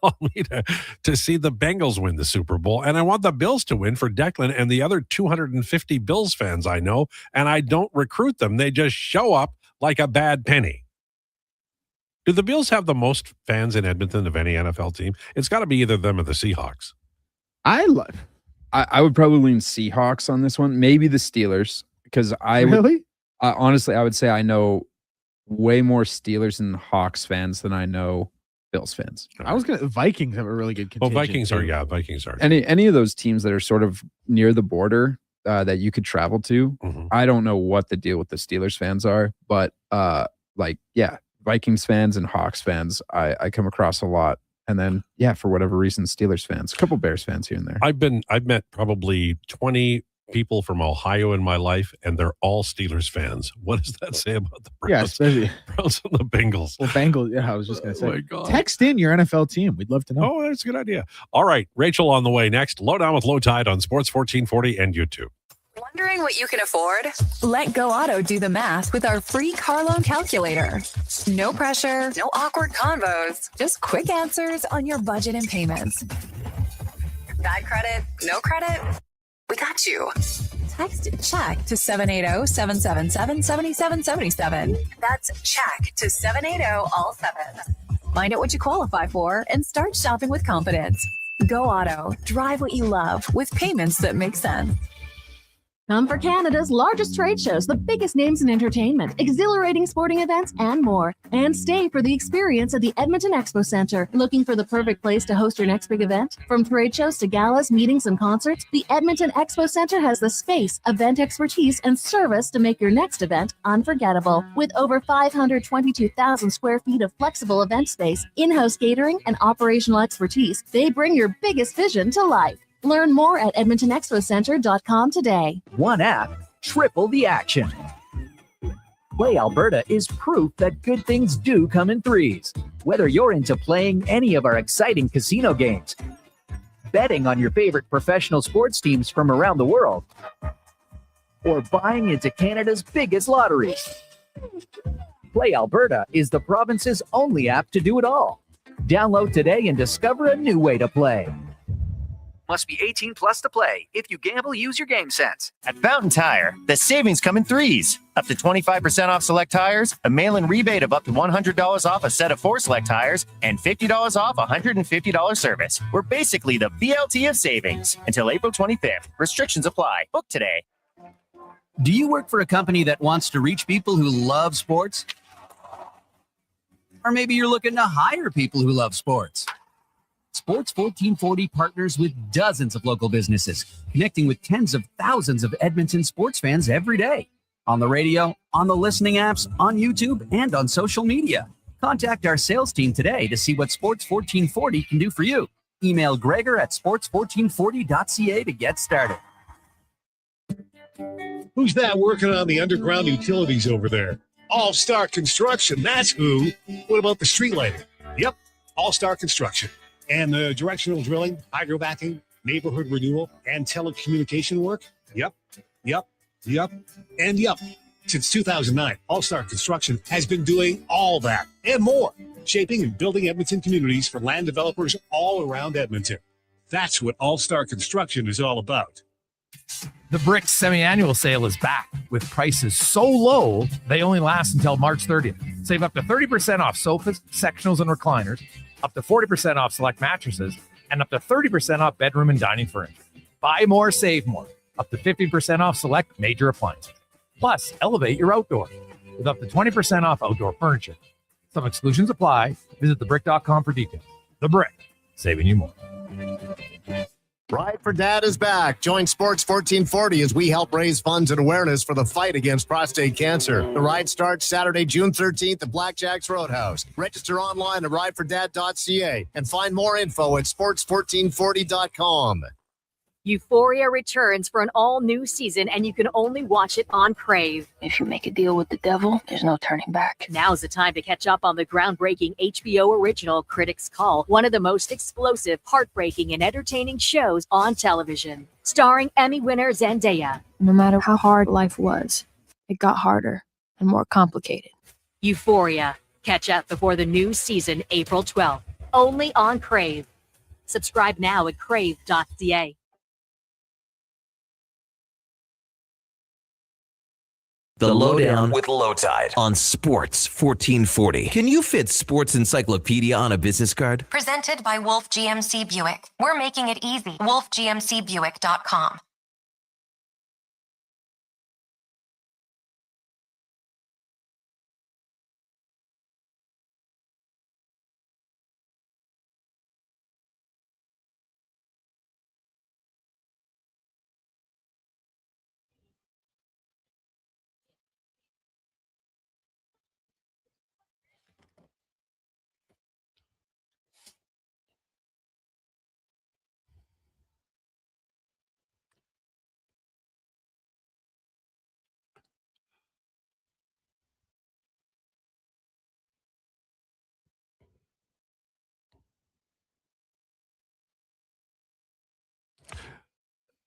Almeida to see the Bengals win the Super Bowl, and I want the Bills to win for Declan and the other 250 Bills fans I know, and I don't recruit them. They just show up like a bad penny. Do the Bills have the most fans in Edmonton of any NFL team? It's got to be either them or the Seahawks. I would probably lean Seahawks on this one. Maybe the Steelers, because honestly, I would say I know way more Steelers and Hawks fans than I know Bills fans. I was gonna Vikings have a really good Well, contingent. Vikings are. Any of those teams that are sort of near the border that you could travel to. Mhm. I don't know what the deal with the Steelers fans are, but Vikings fans and Hawks fans, I come across a lot. And then, for whatever reason, Steelers fans, a couple Bears fans here and there. I've met probably 20 people from Ohio in my life, and they're all Steelers fans. What does that say about the Browns? Yeah, especially Browns and the Bengals. well, Bengals. Yeah, I was just gonna Oh say. my God. Text in your NFL team. We'd love to know. Oh, that's a good idea. All right, Rachel on the way next. Lowdown with Lowetide on Sports 1440 and YouTube. Wondering what you can afford? Let Go Auto do the math with our free car loan calculator. No pressure, no awkward convos, just quick answers on your budget and payments. Bad credit? No credit? We got you. Text check to 780-777-7777. That's check to 780 all 7. Find out what you qualify for and start shopping with confidence. Go Auto. Drive what you love with payments that make sense. Come for Canada's largest trade shows, the biggest names in entertainment, exhilarating sporting events, and more. And stay for the experience at the Edmonton Expo Centre. Looking for the perfect place to host your next big event? From trade shows to galas, meetings, and concerts, the Edmonton Expo Centre has the space, event expertise, and service to make your next event unforgettable. With over 522,000 square feet of flexible event space, in-house catering, and operational expertise, they bring your biggest vision to life. Learn more at EdmontonExpoCenter.com today. One app, triple the action. Play Alberta is proof that good things do come in threes. Whether you're into playing any of our exciting casino games, betting on your favorite professional sports teams from around the world, or buying into Canada's biggest lotteries, Play Alberta is the province's only app to do it all. Download today and discover a new way to play. Must be 18 plus to play. If you gamble, use your game sense. At Fountain Tire, the savings come in threes. Up to 25% off select tires, a mail-in rebate of up to $100 off a set of 4 select tires, and $50 off a $150 service. We're basically the BLT of savings. Until April 25th. Restrictions apply. Book today. Do you work for a company that wants to reach people who love sports? Or maybe you're looking to hire people who love sports. Sports 1440 partners with dozens of local businesses, connecting with tens of thousands of Edmonton sports fans every day. On the radio, on the listening apps, on YouTube, and on social media. Contact our sales team today to see what Sports 1440 can do for you. Email Gregor at sports1440.ca to get started. Who's that working on the underground utilities over there? All-Star Construction, that's who. What about the street lighting? Yep, All-Star Construction. And the directional drilling, hydrovacing, neighborhood renewal, and telecommunication work? Yep. Since 2009, All-Star Construction has been doing all that and more, shaping and building Edmonton communities for land developers all around Edmonton. That's what All-Star Construction is all about. The Bricks semi-annual sale is back with prices so low, they only last until March 30th. Save up to 30% off sofas, sectionals, and recliners, up to 40% off select mattresses, and up to 30% off bedroom and dining furniture. Buy more, save more. Up to 15% off select major appliances. Plus, elevate your outdoor with up to 20% off outdoor furniture. Some exclusions apply. Visit thebrick.com for details. The Brick, saving you more. Ride for Dad is back. Join Sports 1440 as we help raise funds and awareness for the fight against prostate cancer. The ride starts Saturday, June 13th at Blackjack's Roadhouse. Register online at ridefordad.ca and find more info at sports1440.com. Euphoria returns for an all-new season, and you can only watch it on Crave. If you make a deal with the devil, there's no turning back. Now's the time to catch up on the groundbreaking HBO original Critics' Call, one of the most explosive, heartbreaking, and entertaining shows on television. Starring Emmy winner Zendaya. No matter how hard life was, it got harder and more complicated. Euphoria. Catch up before the new season, April 12th. Only on Crave. Subscribe now at crave.ca. The Lowdown with Lowetide on Sports 1440. Can you fit sports encyclopedia on a business card? Presented by Wolf GMC Buick. We're making it easy. WolfGMCBuick.com.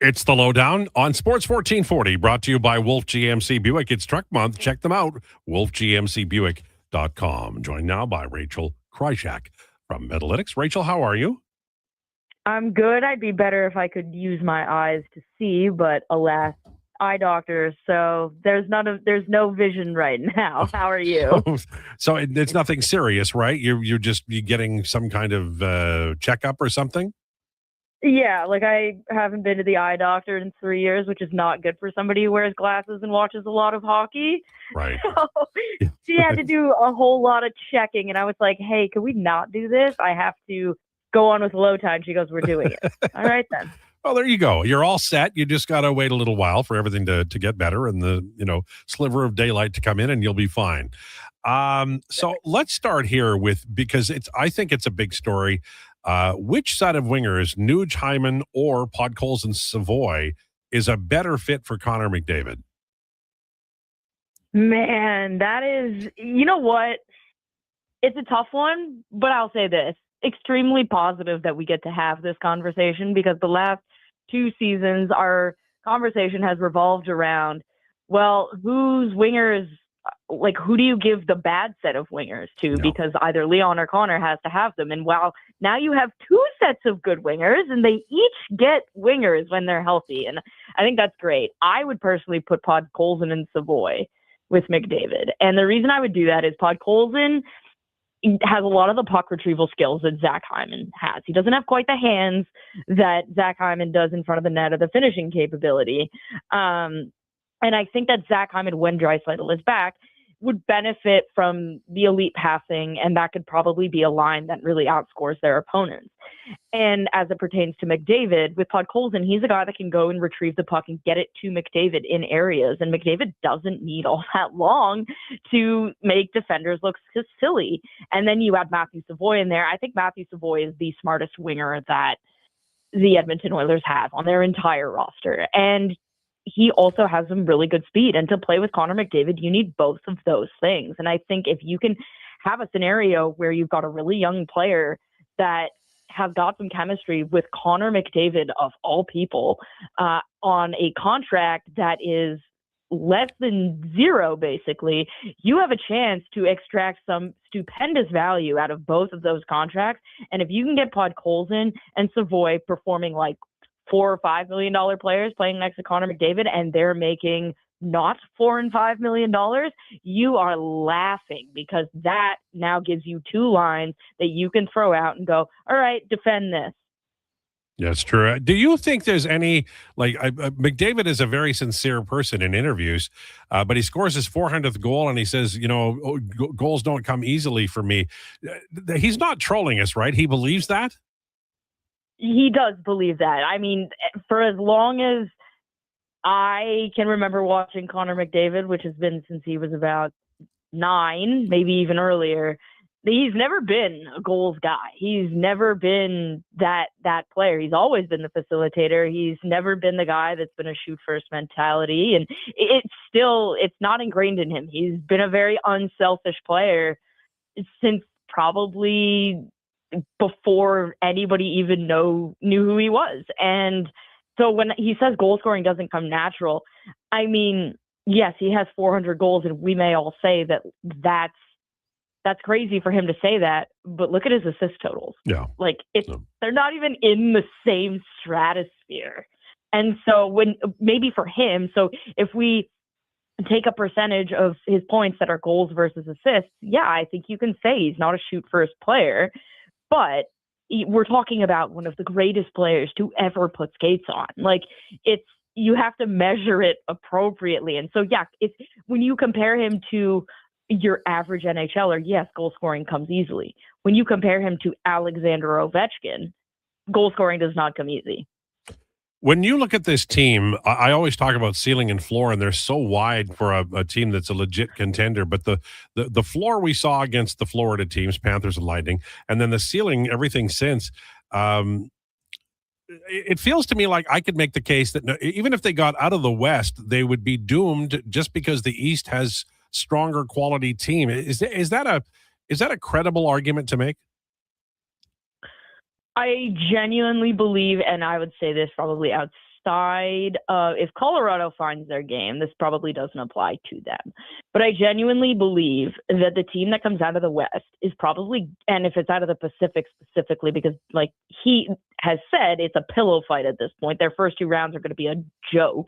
It's the Lowdown on Sports 1440, brought to you by Wolf GMC Buick. It's Truck Month. Check them out, wolfgmcbuick.com. Joined now by Rachel Kryak from Metalytics. Rachel, how are you? I'm good. I'd be better if I could use my eyes to see, but alas, eye doctor, so there's no vision right now. How are you? So it's nothing serious, right? You're getting some kind of checkup or something? Yeah, like I haven't been to the eye doctor in 3 years, which is not good for somebody who wears glasses and watches a lot of hockey. Right. So she had to do a whole lot of checking, and I was like, hey, can we not do this? I have to go on with Lowetide. She goes, we're doing it. All right, then. Well, there you go. You're all set. You just got to wait a little while for everything to get better and the sliver of daylight to come in, and you'll be fine. So let's start here because I think it's a big story. Which set of wingers, Nuge, Hyman, or Podkolzin and Savoy, is a better fit for Connor McDavid? Man, that is, you know what? It's a tough one, but I'll say this. Extremely positive that we get to have this conversation, because the last 2 seasons, our conversation has revolved around, well, whose wingers, like, who do you give the bad set of wingers to? No. Because either Leon or Connor has to have them. And wow, now you have 2 sets of good wingers, and they each get wingers when they're healthy. And I think that's great. I would personally put Podkolzin and Savoy with McDavid. And the reason I would do that is Podkolzin has a lot of the puck retrieval skills that Zach Hyman has. He doesn't have quite the hands that Zach Hyman does in front of the net, or the finishing capability. And I think that Zach Hyman, when Draisaitl is back, would benefit from the elite passing, and that could probably be a line that really outscores their opponents. And as it pertains to McDavid, with Podkolzin, he's a guy that can go and retrieve the puck and get it to McDavid in areas, and McDavid doesn't need all that long to make defenders look silly. And then you add Matthew Savoy in there. I think Matthew Savoy is the smartest winger that the Edmonton Oilers have on their entire roster. And he also has some really good speed. And to play with Connor McDavid, you need both of those things. And I think if you can have a scenario where you've got a really young player that has got some chemistry with Connor McDavid, of all people, on a contract that is less than 0, basically, you have a chance to extract some stupendous value out of both of those contracts. And if you can get Podkolzin and Savoy performing like $4 or $5 million players playing next to Connor McDavid, and they're making not $4 and $5 million, you are laughing, because that now gives you 2 lines that you can throw out and go, all right, defend this. That's true. Do you think there's any, McDavid is a very sincere person in interviews, but he scores his 400th goal and he says, goals don't come easily for me. He's not trolling us, right? He believes that? He does believe that. I mean, for as long as I can remember watching Connor McDavid, which has been since he was about 9, maybe even earlier, he's never been a goals guy. He's never been that player. He's always been the facilitator. He's never been the guy that's been a shoot first mentality. And it's not ingrained in him. He's been a very unselfish player since probably before anybody even knew who he was. And so when he says goal scoring doesn't come natural, I mean, yes, he has 400 goals, and we may all say that's crazy for him to say that, but look at his assist totals. Yeah. They're not even in the same stratosphere. And so maybe for him, so if we take a percentage of his points that are goals versus assists, yeah, I think you can say he's not a shoot first player. But we're talking about one of the greatest players to ever put skates on. You have to measure it appropriately. And so, yeah, when you compare him to your average NHLer, yes, goal scoring comes easily. When you compare him to Alexander Ovechkin, goal scoring does not come easy. When you look at this team, I always talk about ceiling and floor, and they're so wide for a team that's a legit contender. But the floor we saw against the Florida teams, Panthers and Lightning, and then the ceiling, everything since, it feels to me like I could make the case that even if they got out of the West, they would be doomed just because the East has stronger quality team. Is that a credible argument to make? I genuinely believe, and I would say this probably outside of if Colorado finds their game, this probably doesn't apply to them. But I genuinely believe that the team that comes out of the West is probably, and if it's out of the Pacific specifically, because like he has said, it's a pillow fight at this point. Their first 2 rounds are going to be a joke.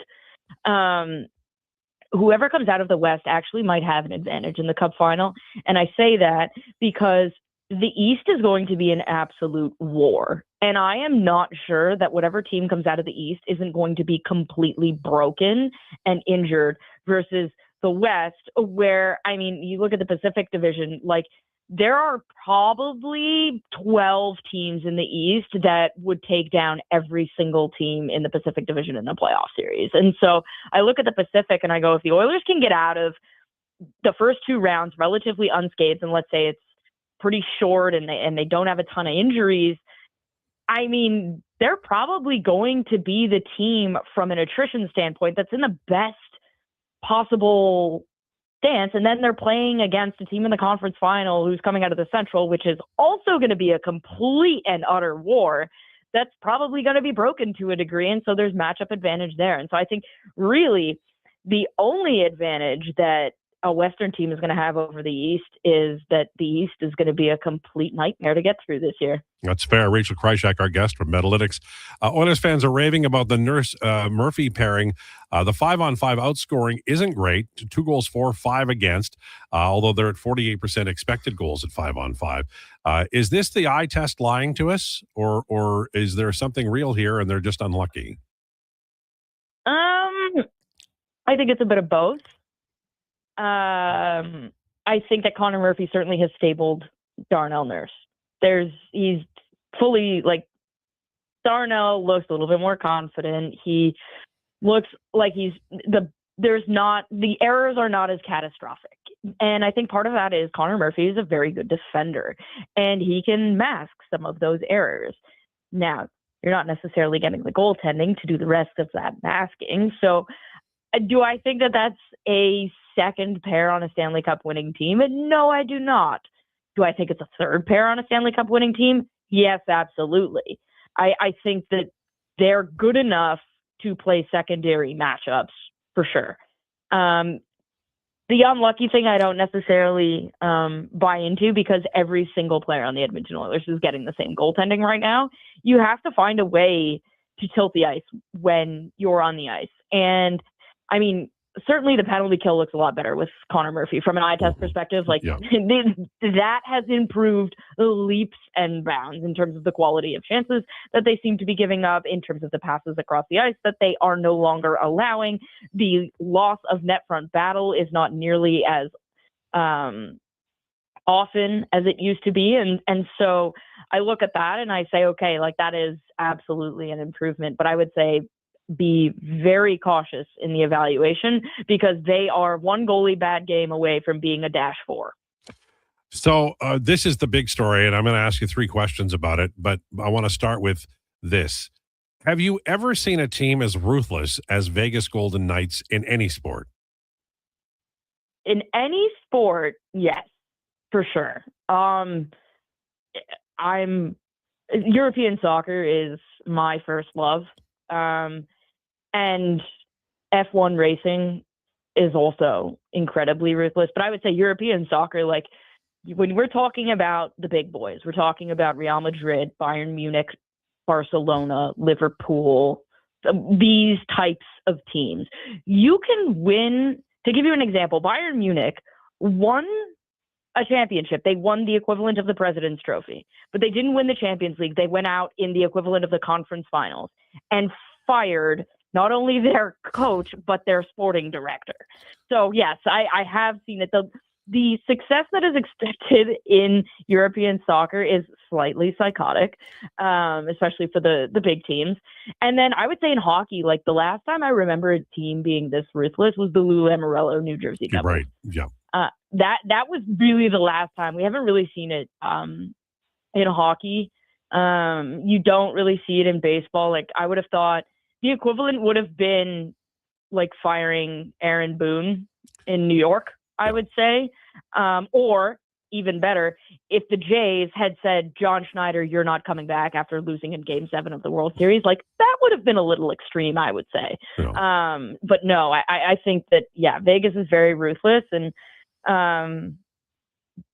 Whoever comes out of the West actually might have an advantage in the Cup final. And I say that because the East is going to be an absolute war. And I am not sure that whatever team comes out of the East isn't going to be completely broken and injured versus the West, where, I mean, you look at the Pacific Division, like there are probably 12 teams in the East that would take down every single team in the Pacific Division in the playoff series. And so I look at the Pacific and I go, if the Oilers can get out of the first 2 rounds relatively unscathed, and let's say it's pretty short and they don't have a ton of injuries, I mean, they're probably going to be the team from an attrition standpoint that's in the best possible stance. And then they're playing against a team in the conference final who's coming out of the Central, which is also going to be a complete and utter war that's probably going to be broken to a degree. And so there's matchup advantage there. And so I think really the only advantage that a Western team is going to have over the East is that the East is going to be a complete nightmare to get through this year. That's fair. Rachel Kryak, our guest from Metalytics. Oilers fans are raving about the Nurse Murphy pairing. The 5-on-5 outscoring isn't great. 2 goals for, 5 against, although they're at 48% expected goals at 5-on-5. Is this the eye test lying to us, or is there something real here and they're just unlucky? I think it's a bit of both. I think that Connor Murphy certainly has stabled Darnell Nurse. He's fully, like, Darnell looks a little bit more confident. He looks like the errors are not as catastrophic. And I think part of that is Connor Murphy is a very good defender and he can mask some of those errors. Now, you're not necessarily getting the goaltending to do the rest of that masking. So do I think that that's a second pair on a Stanley Cup winning team? No, I do not. Do I think it's a third pair on a Stanley Cup winning team? Yes, absolutely. I think that they're good enough to play secondary matchups for sure. The unlucky thing I don't necessarily buy into, because every single player on the Edmonton Oilers is getting the same goaltending right now. You have to find a way to tilt the ice when you're on the ice. And I mean, certainly the penalty kill looks a lot better with Connor Murphy from an eye test perspective. Like that has improved leaps and bounds in terms of the quality of chances that they seem to be giving up, in terms of the passes across the ice that they are no longer allowing. The loss of net front battle is not nearly as often as it used to be. And so I look at that and I say, okay, like that is absolutely an improvement. But I would say be very cautious in the evaluation, because they are one goalie bad game away from being a -4. So this is the big story, and I'm going to ask you 3 questions about it, but I want to start with this. Have you ever seen a team as ruthless as Vegas Golden Knights in any sport? In any sport, yes, for sure. European soccer is my first love. And F1 racing is also incredibly ruthless. But I would say European soccer, like when we're talking about the big boys, we're talking about Real Madrid, Bayern Munich, Barcelona, Liverpool, these types of teams. You can win. To give you an example, Bayern Munich won a championship. They won the equivalent of the President's Trophy, but they didn't win the Champions League. They went out in the equivalent of the conference finals and fired not only their coach, but their sporting director. So yes, I have seen it. The success that is expected in European soccer is slightly psychotic, especially for the big teams. And then I would say in hockey, like the last time I remember a team being this ruthless was the Lou Lamoriello New Jersey Devils. Right. Yeah. That was really the last time. We haven't really seen it in hockey. You don't really see it in baseball. Like I would have thought the equivalent would have been like firing Aaron Boone in New York, I would say, or even better if the Jays had said, John Schneider, you're not coming back after losing in Game 7 of the World Series. Like, that would have been a little extreme, I would say. Yeah. But no, I think that, Vegas is very ruthless. And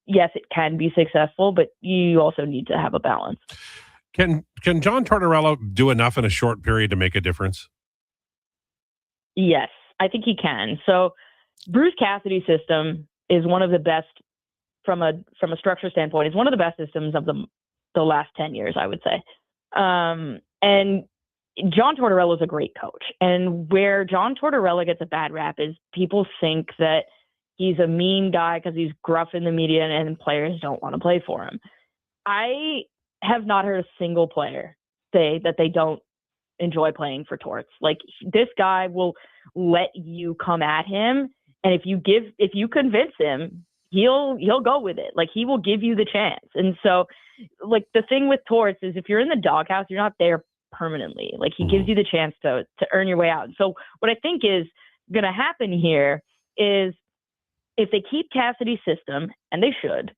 yes, it can be successful, but you also need to have a balance. Can John Tortorella do enough in a short period to make a difference? Yes, I think he can. So Bruce Cassidy's system is one of the best from a structure standpoint. It's one of the best systems of the last 10 years, I would say. And John Tortorella is a great coach. And where John Tortorella gets a bad rap is people think that he's a mean guy because he's gruff in the media and players don't want to play for him. I have not heard a single player say that they don't enjoy playing for Torts. Like, this guy will let you come at him, and if you convince him, he'll go with it. Like, he will give you the chance. And so, like, the thing with Torts is if you're in the doghouse, you're not there permanently. Like, he gives you the chance to earn your way out. And so what I think is going to happen here is if they keep Cassidy's system, and they should,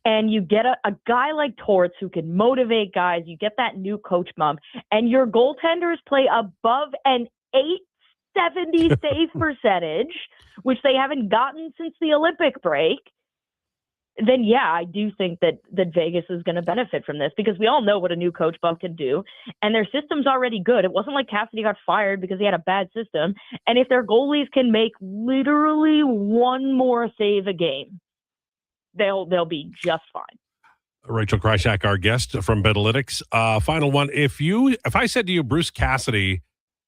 and you get a guy like Torts who can motivate guys, you get that new coach bump, and your goaltenders play above an 870 save percentage, which they haven't gotten since the Olympic break, then I do think that Vegas is going to benefit from this, because we all know what a new coach bump can do, and their system's already good. It wasn't like Cassidy got fired because he had a bad system. And if their goalies can make literally one more save a game, they'll be just fine. Rachel Kryak, our guest from Betalytics. Final one. If I said to you Bruce Cassidy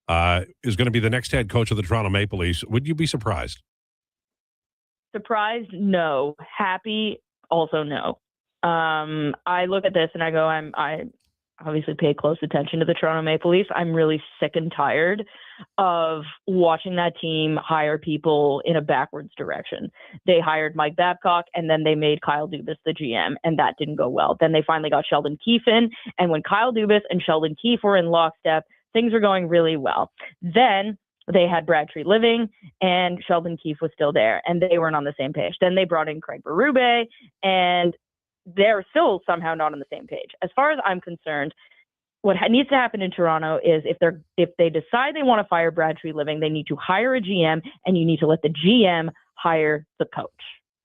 is going to be the next head coach of the Toronto Maple Leafs, would you be surprised? Surprised? No. Happy? Also no. I look at this and I go, I obviously pay close attention to the Toronto Maple Leafs. I'm really sick and tired of watching that team hire people in a backwards direction. They hired Mike Babcock, and then they made Kyle Dubas the GM, and that didn't go well. Then they finally got Sheldon Keefe in, and when Kyle Dubas and Sheldon Keefe were in lockstep, things were going really well. Then they had Brad Tree Living, and Sheldon Keefe was still there, and they weren't on the same page. Then they brought in Craig Berube, and they're still somehow not on the same page. As far as I'm concerned, what needs to happen in Toronto is if they decide they want to fire Brad Tree Living, they need to hire a GM, and you need to let the GM hire the coach.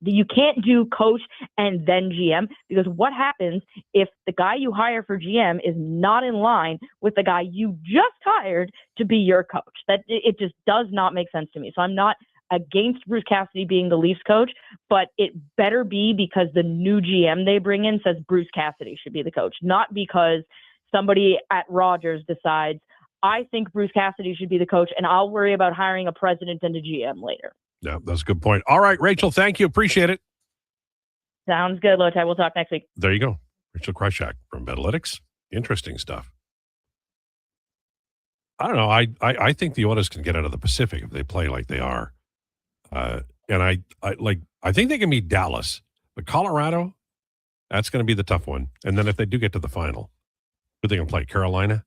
You can't do coach and then GM, because what happens if the guy you hire for GM is not in line with the guy you just hired to be your coach? That it just does not make sense to me. So I'm not against Bruce Cassidy being the Leafs coach, but it better be because the new GM they bring in says Bruce Cassidy should be the coach, not because somebody at Rogers decides, I think Bruce Cassidy should be the coach, and I'll worry about hiring a president and a GM later. Yeah, that's a good point. All right, Rachel, thank you. Appreciate it. Sounds good, Lowetide. We'll talk next week. There you go. Rachel Kryak from Betalytics. Interesting stuff. I don't know. I think the Oilers can get out of the Pacific if they play like they are. And I think they can beat Dallas. But Colorado, that's going to be the tough one. And then if they do get to the final, who they going to play? Carolina?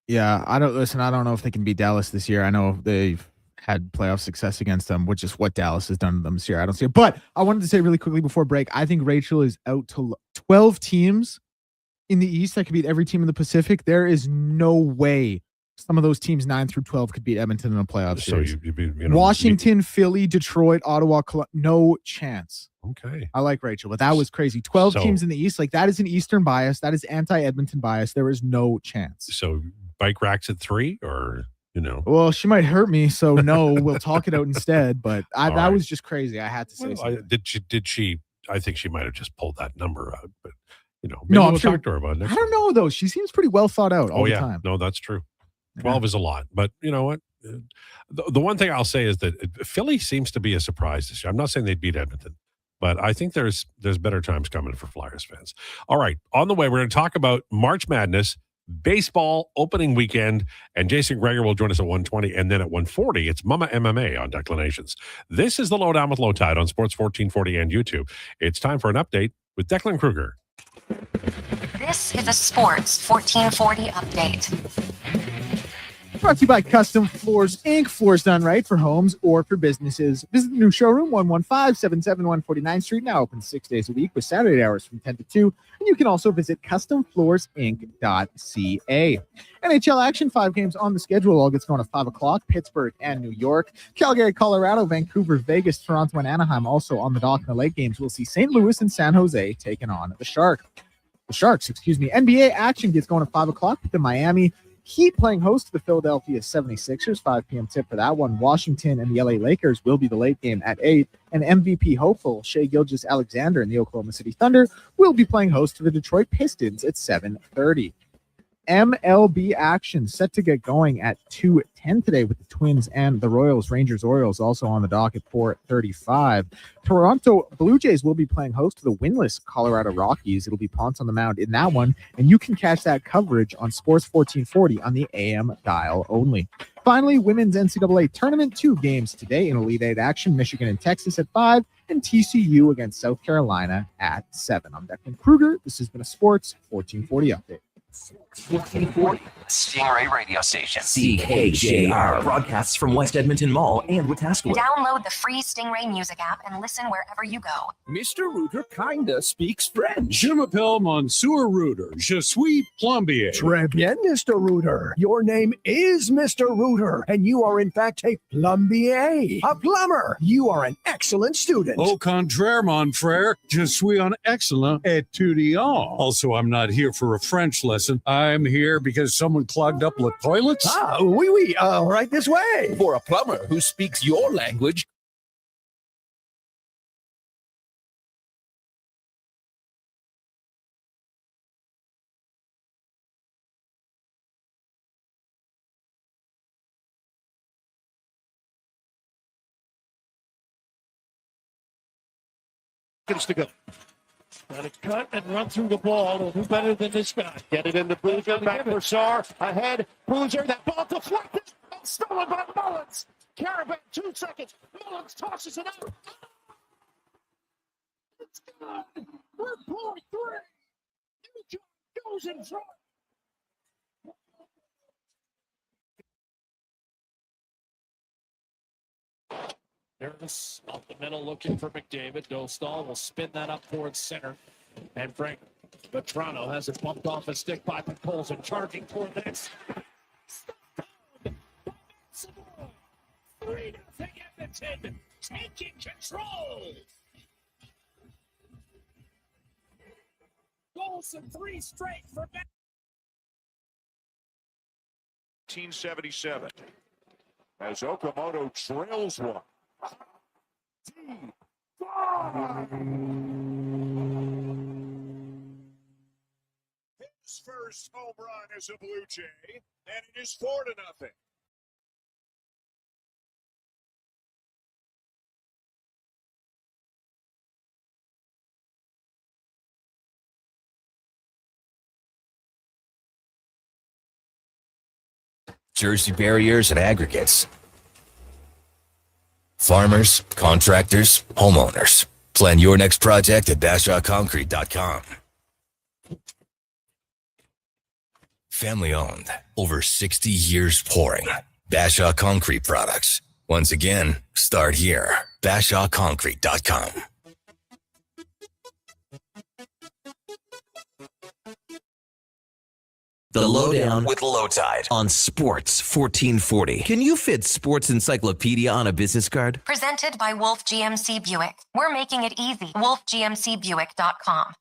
Yeah, I don't know if they can beat Dallas this year. I know they've had playoff success against them, which is what Dallas has done to them this year. I don't see it. But I wanted to say really quickly before break, I think Rachel is out to 12 teams in the East that could beat every team in the Pacific. There is no way some of those teams 9 through 12 could beat Edmonton in a playoff series. Washington, Philly, Detroit, Ottawa, no chance. Okay. I like Rachel, but that was crazy. 12 teams in the East. Like, that is an Eastern bias. That is anti-Edmonton bias. There is no chance. So bike racks at 3 or... Well, she might hurt me, so no, we'll talk it out instead. But that was just crazy. I had to say something. Did she? I think she might have just pulled that number out, but maybe I'm we'll sure, talk to her about it. I don't know though. She seems pretty well thought out all the time. No, that's true. 12 is a lot, but you know what? The one thing I'll say is that Philly seems to be a surprise this year. I'm not saying they'd beat Edmonton, but I think there's better times coming for Flyers fans. All right, on the way, we're going to talk about March Madness, baseball opening weekend, and Jason Gregor will join us at 1:20, and then at 1:40, it's Mama MMA on Declanations. This is the Lowdown with Lowetide on Sports 1440 and YouTube. It's time for an update with Declan Krueger. This is a Sports 1440 update. Brought to you by Custom Floors Inc. Floors done right for homes or for businesses. Visit the new showroom, 115-771 49th Street, now open 6 days a week with Saturday hours from 10 to 2. And you can also visit customfloorsinc.ca. NHL action, 5 games on the schedule. All gets going at 5 o'clock. Pittsburgh and New York. Calgary, Colorado, Vancouver, Vegas, Toronto, and Anaheim also on the dock in the late games. We'll see St. Louis and San Jose taking on the Sharks. NBA action gets going at 5 o'clock with the Miami Heat playing host to the Philadelphia 76ers, 5 p.m. tip for that one. Washington and the LA Lakers will be the late game at 8. And MVP hopeful Shai Gilgeous-Alexander and the Oklahoma City Thunder will be playing host to the Detroit Pistons at 7:30. MLB action set to get going at 2:10 today with the Twins and the Royals. Rangers-Orioles also on the dock at 4:35. Toronto Blue Jays will be playing host to the winless Colorado Rockies. It'll be Ponce on the mound in that one, and you can catch that coverage on Sports 1440 on the AM dial only. Finally, women's NCAA tournament, 2 games today in Elite Eight action. Michigan and Texas at 5, and TCU against South Carolina at 7. I'm Declan Krueger. This has been a Sports 1440 update. 1440 Stingray Radio Station. CKJR broadcasts from West Edmonton Mall and Wetaskiwin. Download the free Stingray music app and listen wherever you go. Mr. Reuter kinda speaks French. Je m'appelle Monsieur Reuter. Je suis plombier. Très bien, Mr. Reuter. Your name is Mr. Reuter, and you are in fact a plombier, a plumber. You are an excellent student. Au contraire, mon frère, je suis un excellent étudiant. Also, I'm not here for a French lesson. I'm here because someone clogged up the toilets. Ah, oui, right this way. For a plumber who speaks your language. To go. Got to cut and run through the ball. He'll do better than this guy. Get it into Boozer. Back for Saar. Ahead. Boozer. That ball deflected. And stolen by Mullins. Caravan, 2 seconds. Mullins tosses it out. It's good. We're pulling 3. Goes in front. Nervous up the middle, looking for McDavid. Dostal will spin that up towards center. And Frank Vetrano has it bumped off a stick by Colson, charging toward this. 3-0 Edmonton, taking control. Goals in 3 straight for 1977 as Okamoto trails one. His first home run as a Blue Jay, and it is 4-0. Jersey barriers and aggregates. Farmers, contractors, homeowners. Plan your next project at BashawConcrete.com. Family owned, over 60 years pouring. Bashaw Concrete products. Once again, start here. BashawConcrete.com. The Lowdown with Lowetide on Sports 1440. Can you fit sports encyclopedia on a business card? Presented by Wolf GMC Buick. We're making it easy. WolfGMCBuick.com.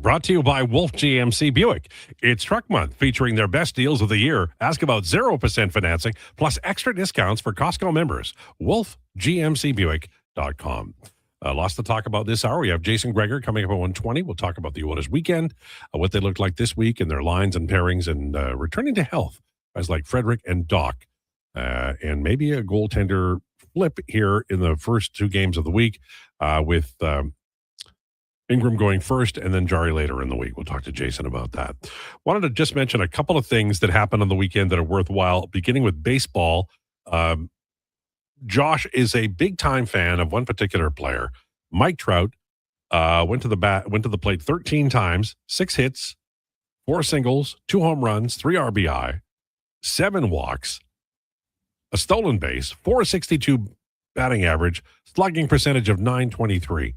Brought to you by Wolf GMC Buick. It's Truck Month, featuring their best deals of the year. Ask about 0% financing, plus extra discounts for Costco members. WolfGMCBuick.com. Lots to talk about this hour. We have Jason Gregor coming up at 1:20. We'll talk about the Oilers weekend, what they looked like this week, and their lines and pairings, and returning to health guys like Frederick and Doc, and maybe a goaltender flip here in the first 2 games of the week with Ingram going first and then Jari later in the week. We'll talk to Jason about that. Wanted to just mention a couple of things that happened on the weekend that are worthwhile, beginning with baseball. Josh is a big-time fan of one particular player. Mike Trout went to the plate 13 times, 6 hits, 4 singles, 2 home runs, 3 RBI, 7 walks, a stolen base, 462 batting average, slugging percentage of .923.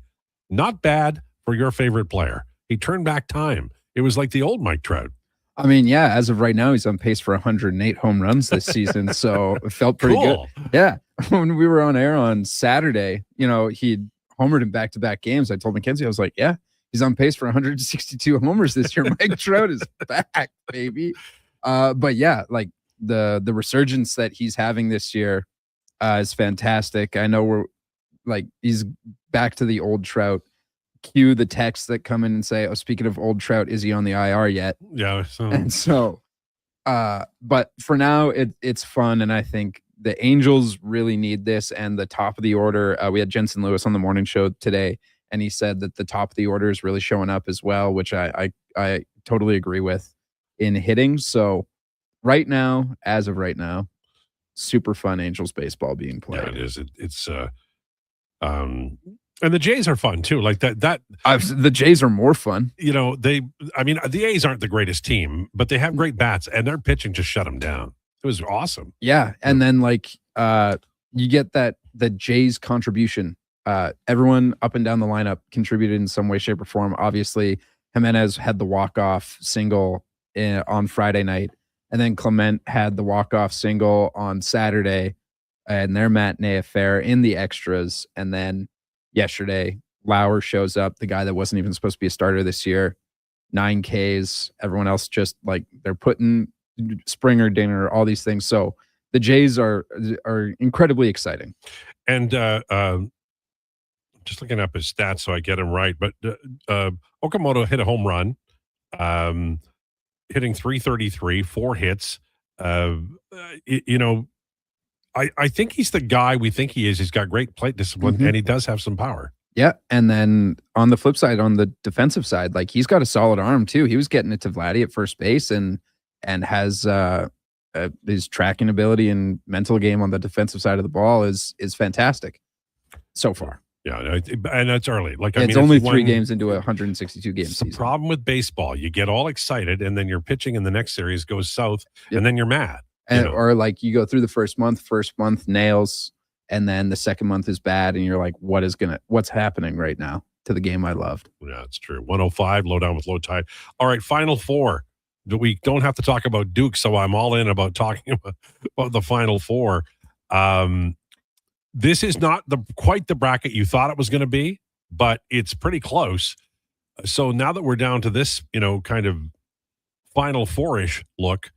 Not bad for your favorite player. He turned back time. It was like the old Mike Trout. I mean, yeah, as of right now, he's on pace for 108 home runs this season. So it felt pretty good. Yeah. When we were on air on Saturday, he'd homered in back-to-back games. I told Mackenzie, I was like, yeah, he's on pace for 162 homers this year. Mike Trout is back, baby. But yeah, like the resurgence that he's having this year is fantastic. I know he's back to the old Trout. Cue the texts that come in and say, oh, speaking of old Trout, is he on the IR yet? Yeah. But for now, it's fun. And I think the Angels really need this. And the top of the order, we had Jensen Lewis on the morning show today, and he said that the top of the order is really showing up as well, which I totally agree with in hitting. So right now, as of right now, super fun Angels baseball being played. Yeah, it is. It's and the Jays are fun too. Like that. The Jays are more fun. The A's aren't the greatest team, but they have great bats, and their pitching just shut them down. It was awesome. Yeah, and then you get the Jays contribution. Everyone up and down the lineup contributed in some way, shape, or form. Obviously, Jimenez had the walk-off single on Friday night, and then Clement had the walk-off single on Saturday, and their matinee affair in the extras, and then yesterday, Lauer shows up, the guy that wasn't even supposed to be a starter this year, 9 Ks. Everyone else just they're putting Springer, Dinger, all these things. So the Jays are incredibly exciting. And just looking up his stats so I get him right, but Okamoto hit a home run, hitting .333, 4 hits. I think he's the guy we think he is. He's got great plate discipline, and he does have some power. Yeah, and then on the flip side, on the defensive side, he's got a solid arm too. He was getting it to Vladdy at first base, and has his tracking ability and mental game on the defensive side of the ball is fantastic so far. Yeah, and it's early. It's only 3 games into a 162 game season. The problem with baseball, you get all excited, and then your pitching in the next series goes south, and then you're mad. Or you go through the first month nails, and then the second month is bad, and you're like, what's happening right now to the game I loved? Yeah, it's true. 105, Lowdown with Lowetide. All right, Final Four. We don't have to talk about Duke, so I'm all in about talking about the Final Four. This is not quite the bracket you thought it was going to be, but it's pretty close. So now that we're down to this, kind of Final Four-ish look,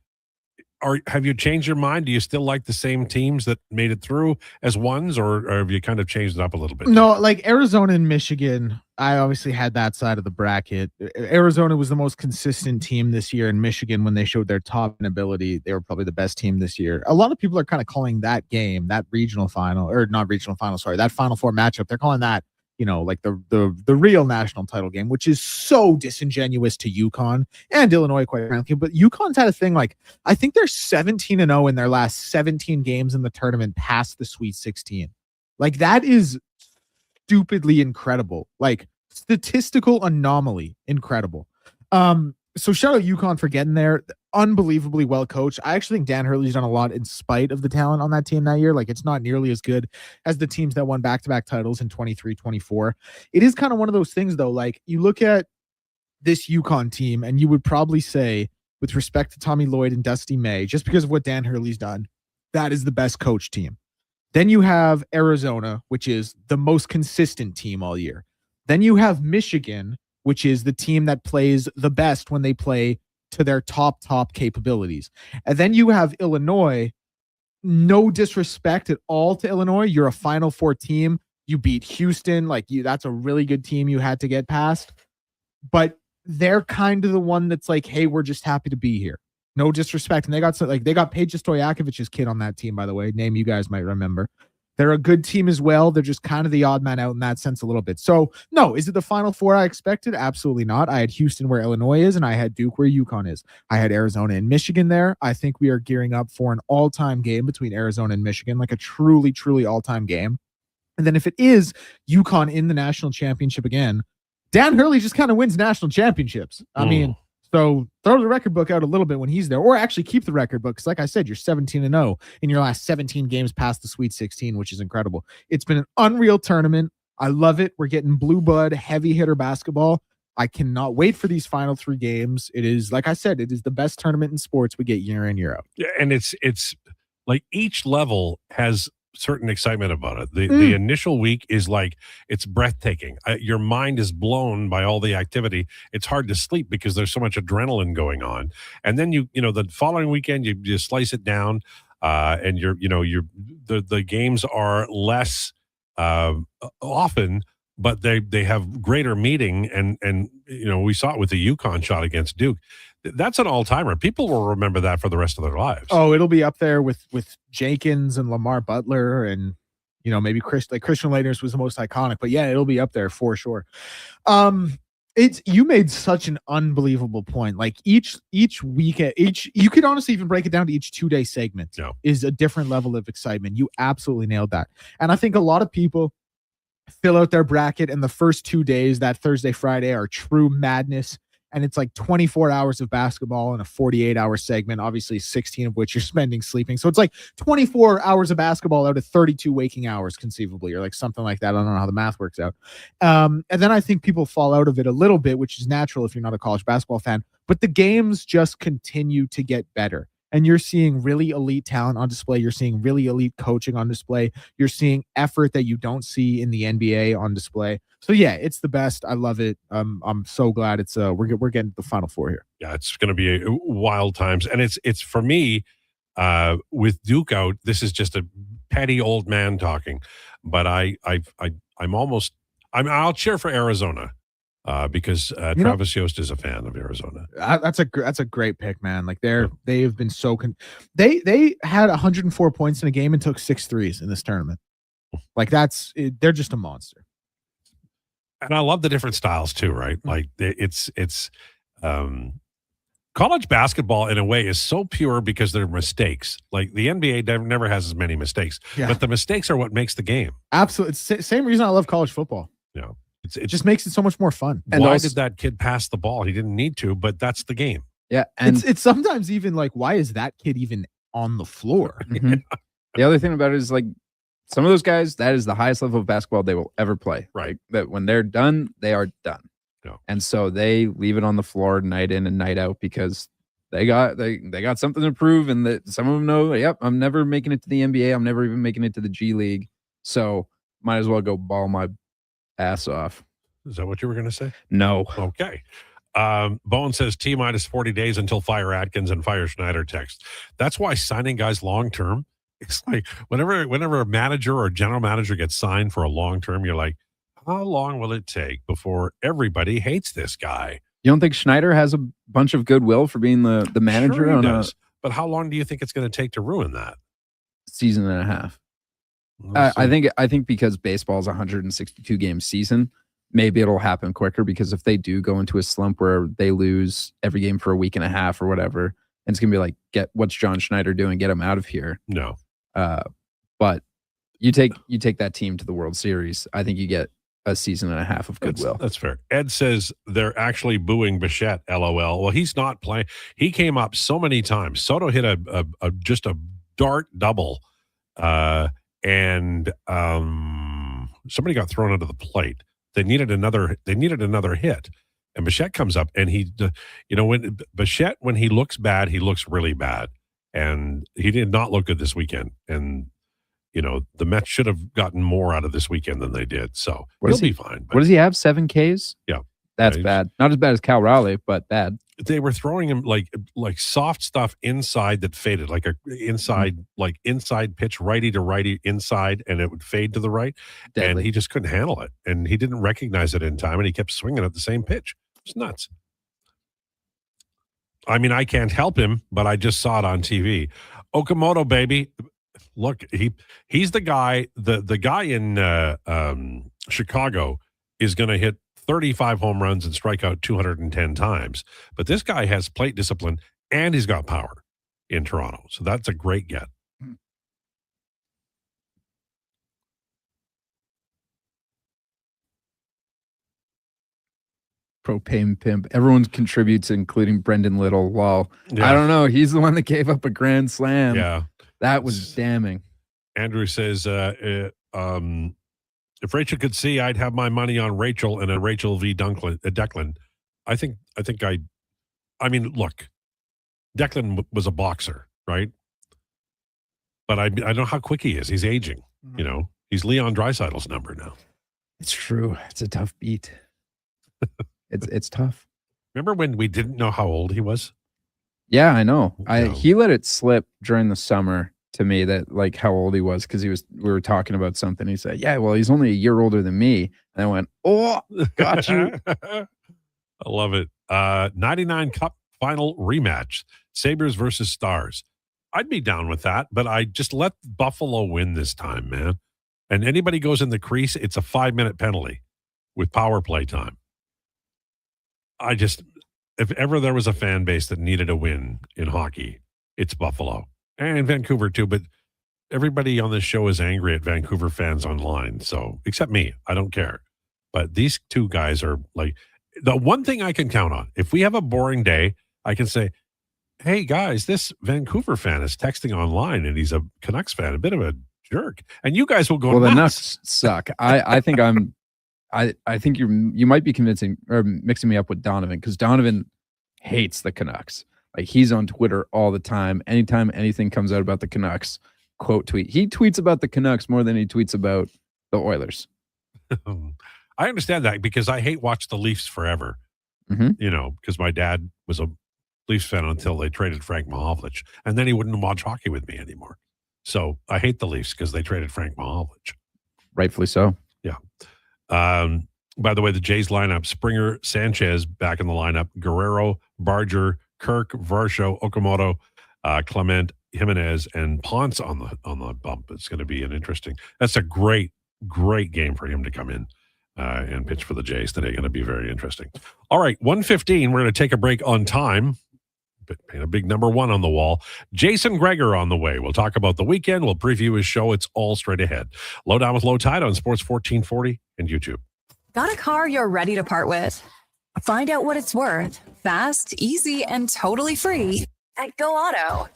have you changed your mind? Do you still like the same teams that made it through as ones, or have you kind of changed it up a little bit? No, Arizona and Michigan, I obviously had that side of the bracket. Arizona was the most consistent team this year, and Michigan, when they showed their top ability, they were probably the best team this year. A lot of people are kind of calling that game, that regional final, or not regional final, sorry, that Final Four matchup, they're calling that the real national title game, which is so disingenuous to UConn and Illinois, quite frankly. But UConn's had a thing I think they're 17-0 in their last 17 games in the tournament past the Sweet 16. That is stupidly incredible. Statistical anomaly, incredible. So shout out UConn for getting there. Unbelievably well coached. I actually think Dan Hurley's done a lot in spite of the talent on that team that year. It's not nearly as good as the teams that won back-to-back titles in 23-24. It is kind of one of those things, though. You look at this UConn team, and you would probably say, with respect to Tommy Lloyd and Dusty May, just because of what Dan Hurley's done, that is the best coach team. Then you have Arizona, which is the most consistent team all year. Then you have Michigan, which is the team that plays the best when they play to their top capabilities. And then you have Illinois. No disrespect at all to Illinois. You're a Final Four team. You beat Houston. That's a really good team you had to get past. But they're kind of the one that's hey, we're just happy to be here. No disrespect. And they got Peja Stojakovic's kid on that team, by the way, name you guys might remember. They're a good team as well. They're just kind of the odd man out in that sense a little bit. So, no, is it the Final Four I expected? Absolutely not. I had Houston where Illinois is, and I had Duke where UConn is. I had Arizona and Michigan there. I think we are gearing up for an all-time game between Arizona and Michigan, like a truly, truly all-time game. And then if it is UConn in the national championship again, Dan Hurley just kind of wins national championships. I mean, so throw the record book out a little bit when he's there, or actually keep the record book. Because like I said, you're 17-0 in your last 17 games past the Sweet 16, which is incredible. It's been an unreal tournament. I love it. We're getting blue blood, heavy hitter basketball. I cannot wait for these final 3 games. It is, like I said, it is the best tournament in sports we get year in, year out. Yeah, and it's like each level has certain excitement about it. The initial week is like, it's breathtaking. Your mind is blown by all the activity. It's hard to sleep because there's so much adrenaline going on. And then the following weekend you slice it down, and the games are less often, but they have greater meaning. And we saw it with the UConn shot against Duke. That's an all-timer. People will remember that for the rest of their lives. Oh, it'll be up there with Jenkins and Lamar Butler and, maybe Christian Leitner's was the most iconic, but yeah, it'll be up there for sure. You made such an unbelievable point. Like each weekend, you could honestly even break it down to each 2-day segment is a different level of excitement. You absolutely nailed that. And I think a lot of people fill out their bracket and the first 2 days, that Thursday, Friday, are true madness. And it's like 24 hours of basketball in a 48-hour segment, obviously 16 of which you're spending sleeping. So it's like 24 hours of basketball out of 32 waking hours, conceivably, or like something like that. I don't know how the math works out. And then I think people fall out of it a little bit, which is natural if you're not a college basketball fan. But the games just continue to get better. And you're seeing really elite talent on display. You're seeing really elite coaching on display. You're seeing effort that you don't see in the NBA on display. So yeah, it's the best. I love it. I'm so glad it's we're getting the Final Four here. Yeah, it's going to be wild times, and it's for me with Duke out. This is just a petty old man talking, but I'll cheer for Arizona. Because Travis Yost is a fan of Arizona. That's a great pick, man. Like they have been so they had 104 points in a game and took 6 threes in this tournament. Like they're just a monster. And I love the different styles too, right? Like it's college basketball in a way is so pure because they're mistakes. Like the NBA never has as many mistakes, but the mistakes are what makes the game. Absolutely, it's same reason I love college football. Yeah. It just makes it so much more fun. And why did that kid pass the ball? He didn't need to, but that's the game. Yeah. And it's sometimes even like, why is that kid even on the floor? Mm-hmm. The other thing about it is like some of those guys, that is the highest level of basketball they will ever play. Right. Like, that when they're done, they are done. Yeah. And so they leave it on the floor night in and night out because they got something to prove, and that some of them know, yep, I'm never making it to the NBA. I'm never even making it to the G League. So might as well go ball my ass off. Is that what you were going to say? No. Okay. Bowen says T-minus 40 days until fire Atkins and fire Schneider text. That's why signing guys long-term, it's like whenever a manager or general manager gets signed for a long-term, you're like, how long will it take before everybody hates this guy? You don't think Schneider has a bunch of goodwill for being the manager? Sure he on does. But how long do you think it's going to take to ruin that? Season and a half. I think because baseball is a 162 game season, maybe it'll happen quicker, because if they do go into a slump where they lose every game for a week and a half or whatever, and it's gonna be like, what's John Schneider doing? Get him out of here. No. But you take that team to the World Series, I think you get a season and a half of goodwill. That's fair. Ed says they're actually booing Bichette. LOL. Well, he's not playing. He came up so many times. Soto hit just a dart double, and somebody got thrown under the plate. They needed another hit, and Bichette comes up, and when Bichette, when he looks bad, he looks really bad, and he did not look good this weekend. And the Mets should have gotten more out of this weekend than they did. So he'll be fine. What does he have? 7 Ks? Yeah. That's bad. Not as bad as Cal Raleigh, but bad. They were throwing him like soft stuff inside that faded, like inside pitch, righty to righty inside, and it would fade to the right. Deadly. And he just couldn't handle it. And he didn't recognize it in time, and he kept swinging at the same pitch. It's nuts. I mean, I can't help him, but I just saw it on TV. Okamoto, baby. Look, he's the guy. The guy in Chicago is going to hit 35 home runs and strike out 210 times. But this guy has plate discipline and he's got power in Toronto. So that's a great get. Propane pimp. Everyone contributes, including Brendan Little. Well, Yeah. I don't know. He's the one that gave up a grand slam. Yeah. That was damning. Andrew says, if Rachel could see, I'd have my money on Rachel and a Rachel v. Declan. I mean, look, Declan was a boxer, right? But I don't know how quick he is. He's aging. You know, he's Leon Draisaitl's number now. It's true. It's a tough beat. It's tough. Remember when we didn't know how old he was? Yeah, I know. He let it slip during the summer to me that like how old he was because we were talking about something. He said, "Yeah, well, he's only a year older than me." And I went, "Oh, got you." I love it. 99 Cup final rematch, Sabres versus Stars. I'd be down with that, but I just let Buffalo win this time, man. And anybody goes in the crease, it's a 5-minute penalty with power play time. If ever there was a fan base that needed a win in hockey, it's Buffalo and Vancouver too. But everybody on this show is angry at Vancouver fans online. So except me, I don't care. But these two guys are like the one thing I can count on. If we have a boring day, I can say, "Hey guys, this Vancouver fan is texting online and he's a Canucks fan, a bit of a jerk." And you guys will go, well, nuts. the Nucks suck. I think I think you might be convincing or mixing me up with Donovan because Donovan hates the Canucks. Like he's on Twitter all the time. Anytime anything comes out about the Canucks, quote tweet. He tweets about the Canucks more than he tweets about the Oilers. I understand that because I watched the Leafs forever. You know, because my dad was a Leafs fan until they traded Frank Mahovlich, and then he wouldn't watch hockey with me anymore. So I hate the Leafs because they traded Frank Mahovlich. Rightfully so. Yeah. By the way, the Jays lineup: Springer, Sanchez back in the lineup, Guerrero, Barger, Kirk, Varsho, Okamoto, Clement, Jimenez, and Ponce on the bump. It's going to be an interesting. That's a great game for him to come in and pitch for the Jays today. Going to be very interesting. All right, 1:15. We're going to take a break on time. Paint a big number 1 on the wall. Jason Gregor on the way. We'll talk about the weekend. We'll preview his show. It's all straight ahead. Lowdown with Lowetide on Sports 1440 and YouTube. Got a car you're ready to part with? Find out what it's worth. Fast, easy, and totally free at Go Auto.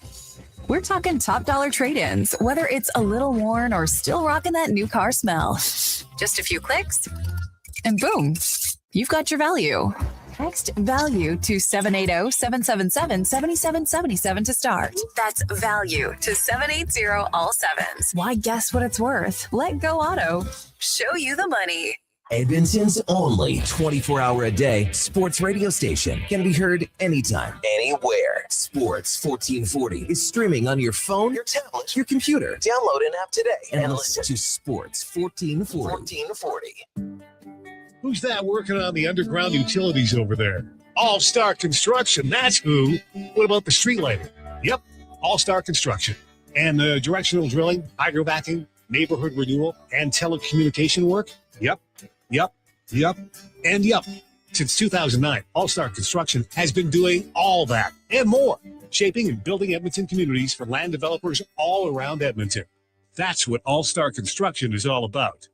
We're talking top dollar trade-ins, whether it's a little worn or still rocking that new car smell. Just a few clicks, and boom, you've got your value. Text value to 780-777-7777 to start. That's value to 780 all sevens. Why guess what it's worth? Let Go Auto show you the money. Edmonton's only 24-hour-a-day sports radio station can be heard anytime, anywhere. Sports 1440 is streaming on your phone, your tablet, your computer. Download an app today and listen to Sports 1440. Who's that working on the underground utilities over there? All-Star Construction, that's who. What about the street lighting? Yep, All-Star Construction. And the directional drilling, hydro vacuum, neighborhood renewal, and telecommunication work? Yep. Since 2009, All-Star Construction has been doing all that and more, shaping and building Edmonton communities for land developers all around Edmonton. That's what All-Star Construction is all about.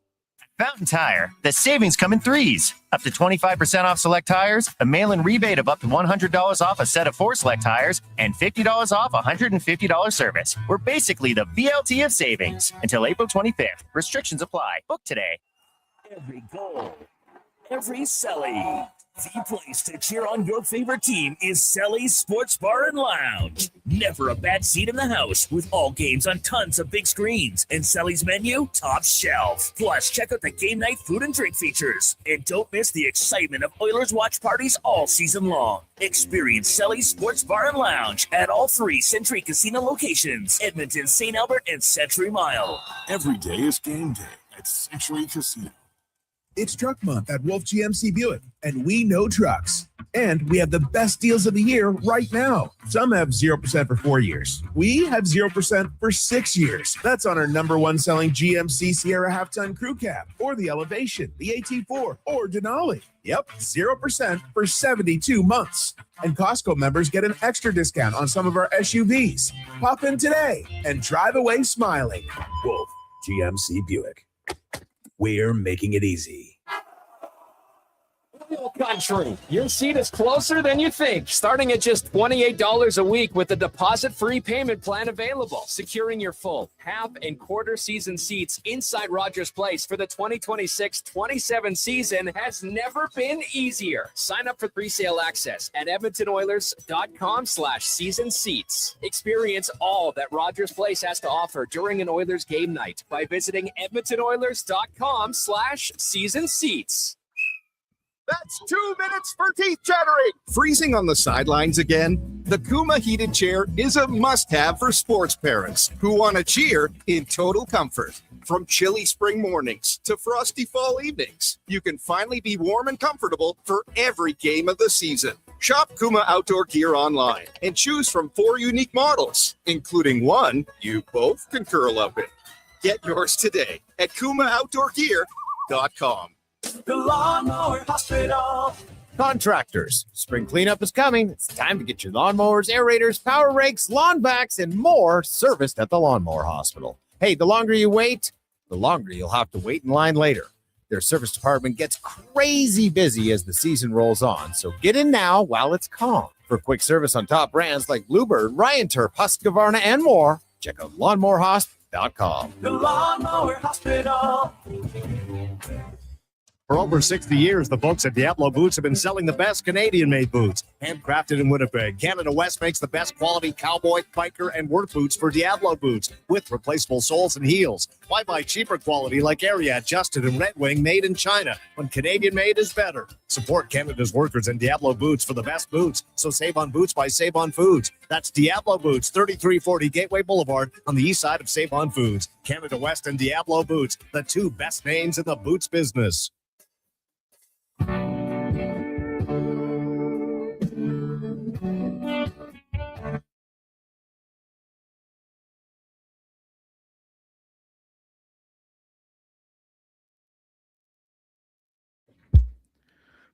Fountain Tire, the savings come in threes. Up to 25% off select tires, a mail-in rebate of up to $100 off a set of 4 select tires, and $50 off $150 service. We're basically the BLT of savings until April 25th. Restrictions apply. Book today. Every goal, every Selly. The place to cheer on your favorite team is Selly's Sports Bar and Lounge. Never a bad seat in the house with all games on tons of big screens. And Selly's menu, top shelf. Plus, check out the game night food and drink features. And don't miss the excitement of Oilers watch parties all season long. Experience Selly's Sports Bar and Lounge at all 3 Century Casino locations, Edmonton, St. Albert, and Century Mile. Every day is game day at Century Casino. It's Truck Month at Wolf GMC Buick, and we know trucks. And we have the best deals of the year right now. Some have 0% for 4 years. We have 0% for 6 years. That's on our number one selling GMC Sierra half-ton crew cab, or the Elevation, the AT4, or Denali. Yep, 0% for 72 months. And Costco members get an extra discount on some of our SUVs. Pop in today and drive away smiling. Wolf, GMC Buick. We're making it easy. Country. Your seat is closer than you think. Starting at just $28 a week with a deposit-free payment plan available. Securing your full, half, and quarter season seats inside Rogers Place for the 2026-27 season has never been easier. Sign up for pre-sale access at edmontonoilers.com/season seats. Experience all that Rogers Place has to offer during an Oilers game night by visiting edmontonoilers.com/season seats. That's 2 minutes for teeth chattering. Freezing on the sidelines again? The Kuma heated chair is a must-have for sports parents who want to cheer in total comfort. From chilly spring mornings to frosty fall evenings, you can finally be warm and comfortable for every game of the season. Shop Kuma Outdoor Gear online and choose from 4 unique models, including one you both can curl up in. Get yours today at KumaOutdoorGear.com. The Lawnmower Hospital. Contractors, spring cleanup is coming. It's time to get your lawnmowers, aerators, power rakes, lawn vacs, and more serviced at the Lawnmower Hospital. Hey, the longer you wait, the longer you'll have to wait in line later. Their service department gets crazy busy as the season rolls on, so get in now while it's calm. For quick service on top brands like Bluebird, Ryan Turf, Husqvarna, and more, check out lawnmowerhosp.com. The Lawnmower Hospital. For over 60 years, the folks at Diablo Boots have been selling the best Canadian-made boots. Handcrafted in Winnipeg, Canada West makes the best quality cowboy, biker, and work boots for Diablo Boots with replaceable soles and heels. Why buy cheaper quality like Ariat, Justin, and Red Wing made in China when Canadian-made is better? Support Canada's workers and Diablo Boots for the best boots. So save on boots by Save On Foods. That's Diablo Boots, 3340 Gateway Boulevard on the east side of Save On Foods. Canada West and Diablo Boots, the two best names in the boots business.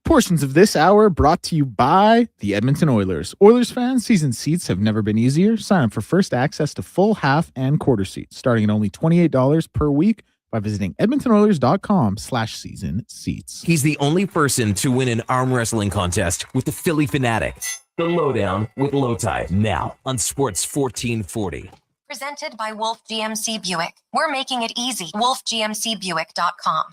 Portions of this hour brought to you by the Edmonton Oilers. Oilers fans, season seats have never been easier. Sign up for first access to full, half, and quarter seats, starting at only $28 per week by visiting edmontonoilers.com/season seats. He's the only person to win an arm wrestling contest with the Philly Fanatic. The Lowdown with Lowetide, now on Sports 1440. Presented by Wolf GMC Buick. We're making it easy. WolfGMCBuick.com.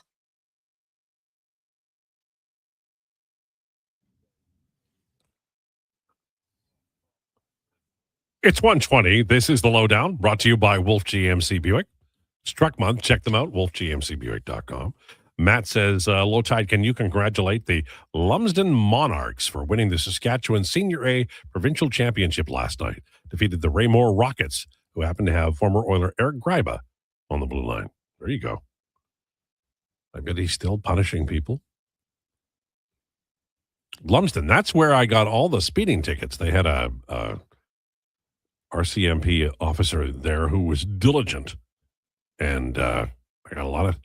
It's 1:20. This is the Lowdown, brought to you by Wolf GMC Buick. It's truck month. Check them out, wolfgmcbuick.com. Matt says, Lowetide, can you congratulate the Lumsden Monarchs for winning the Saskatchewan Senior A Provincial Championship last night? Defeated the Raymore Rockets, who happen to have former Oiler Eric Greiba on the blue line. There you go. I bet he's still punishing people. Lumsden, that's where I got all the speeding tickets. They had a RCMP officer there who was diligent, and I got a lot of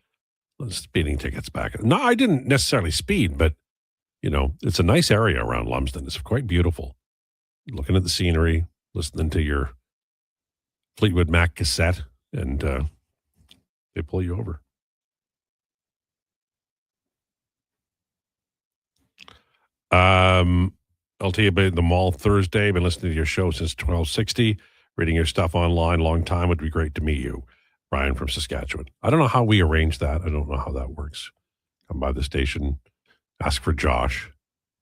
speeding tickets back. No, I didn't necessarily speed, but it's a nice area around Lumsden. It's quite beautiful. Looking at the scenery, listening to your Fleetwood Mac cassette, and they pull you over. I'll tell you about the mall Thursday. Been listening to your show since 1260. Reading your stuff online, long time. Would be great to meet you. Brian from Saskatchewan. I don't know how we arrange that. I don't know how that works. Come by the station, ask for Josh.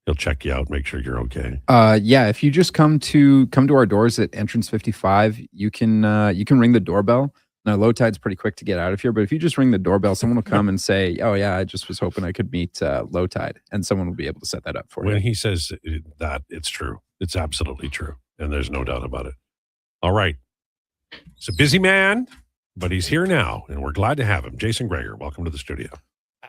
He'll check you out, make sure you're okay. Yeah, if you just come to our doors at entrance 55, you can ring the doorbell. Now, Lowetide's pretty quick to get out of here, but if you just ring the doorbell, someone will come and say, "Oh yeah, I just was hoping I could meet Lowetide," and someone will be able to set that up for you. When he says that, it's true. It's absolutely true, and there's no doubt about it. All right, he's a busy man, but he's here now, and we're glad to have him. Jason Krueger, welcome to the studio.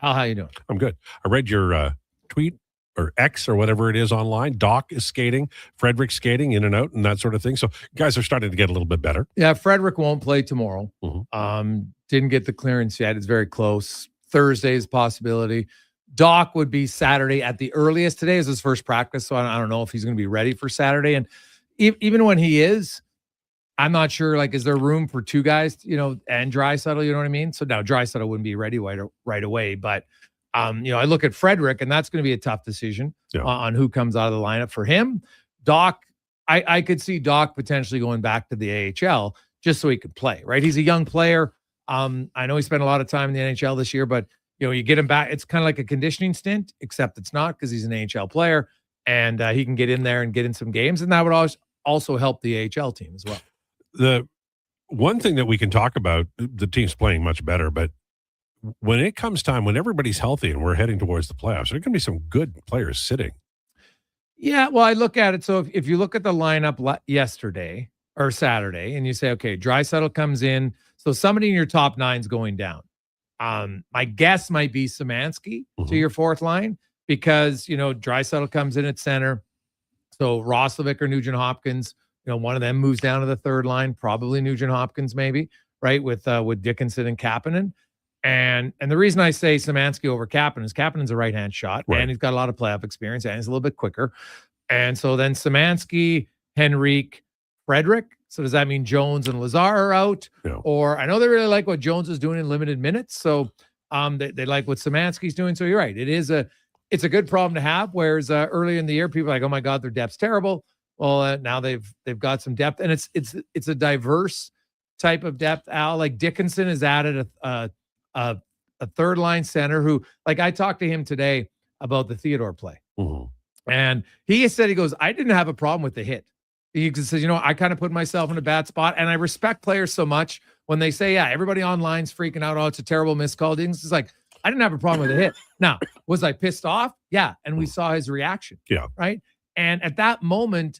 Al, how you doing? I'm good. I read your tweet or X or whatever it is online. Doc is skating, Frederick's skating in and out and that sort of thing. So guys are starting to get a little bit better. Yeah, Frederick won't play tomorrow. Didn't get the clearance yet. It's very close. Thursday is a possibility. Doc would be Saturday at the earliest. Today is his first practice, so I don't know if he's going to be ready for Saturday. And even when he is, I'm not sure, like, is there room for two guys, and Draisaitl, you know what I mean? So now Draisaitl wouldn't be ready right away. But, I look at Frederick, and that's going to be a tough decision on who comes out of the lineup for him. Doc, I could see Doc potentially going back to the AHL just so he could play, right? He's a young player. I know he spent a lot of time in the NHL this year, but you get him back. It's kind of like a conditioning stint, except it's not because he's an AHL player and he can get in there and get in some games. And that would also help the AHL team as well. The one thing that we can talk about, the team's playing much better, but when it comes time, when everybody's healthy and we're heading towards the playoffs, there are going to be some good players sitting. Yeah, well, I look at it. So if you look at the lineup yesterday or Saturday and you say, okay, Draisaitl comes in. So somebody in your top nine's going down. My guess might be Szymanski to your fourth line because, Draisaitl comes in at center. So Roslovic or Nugent Hopkins, one of them moves down to the third line, probably Nugent Hopkins maybe, right, with Dickinson and Kapanen. And the reason I say Szymanski over Kapanen is Kapanen's a right-hand shot, and he's got a lot of playoff experience, and he's a little bit quicker. And so then Szymanski, Henrique, Frederick. So does that mean Jones and Lazar are out? No. Or I know they really like what Jones is doing in limited minutes. So they like what Szymanski's doing. So you're right. It's a good problem to have. Whereas early in the year, people are like, oh my God, their depth's terrible. Well, now they've got some depth, and it's a diverse type of depth. Al, like Dickinson has added a third line center who, like, I talked to him today about the Theodore play, and he said, he goes, I didn't have a problem with the hit. He says, I kind of put myself in a bad spot, and I respect players so much when they say, yeah, everybody online's freaking out. Oh, it's a terrible missed call. It's like, I didn't have a problem with the hit. Now, was I pissed off? Yeah. And we saw his reaction. Yeah. Right. And at that moment,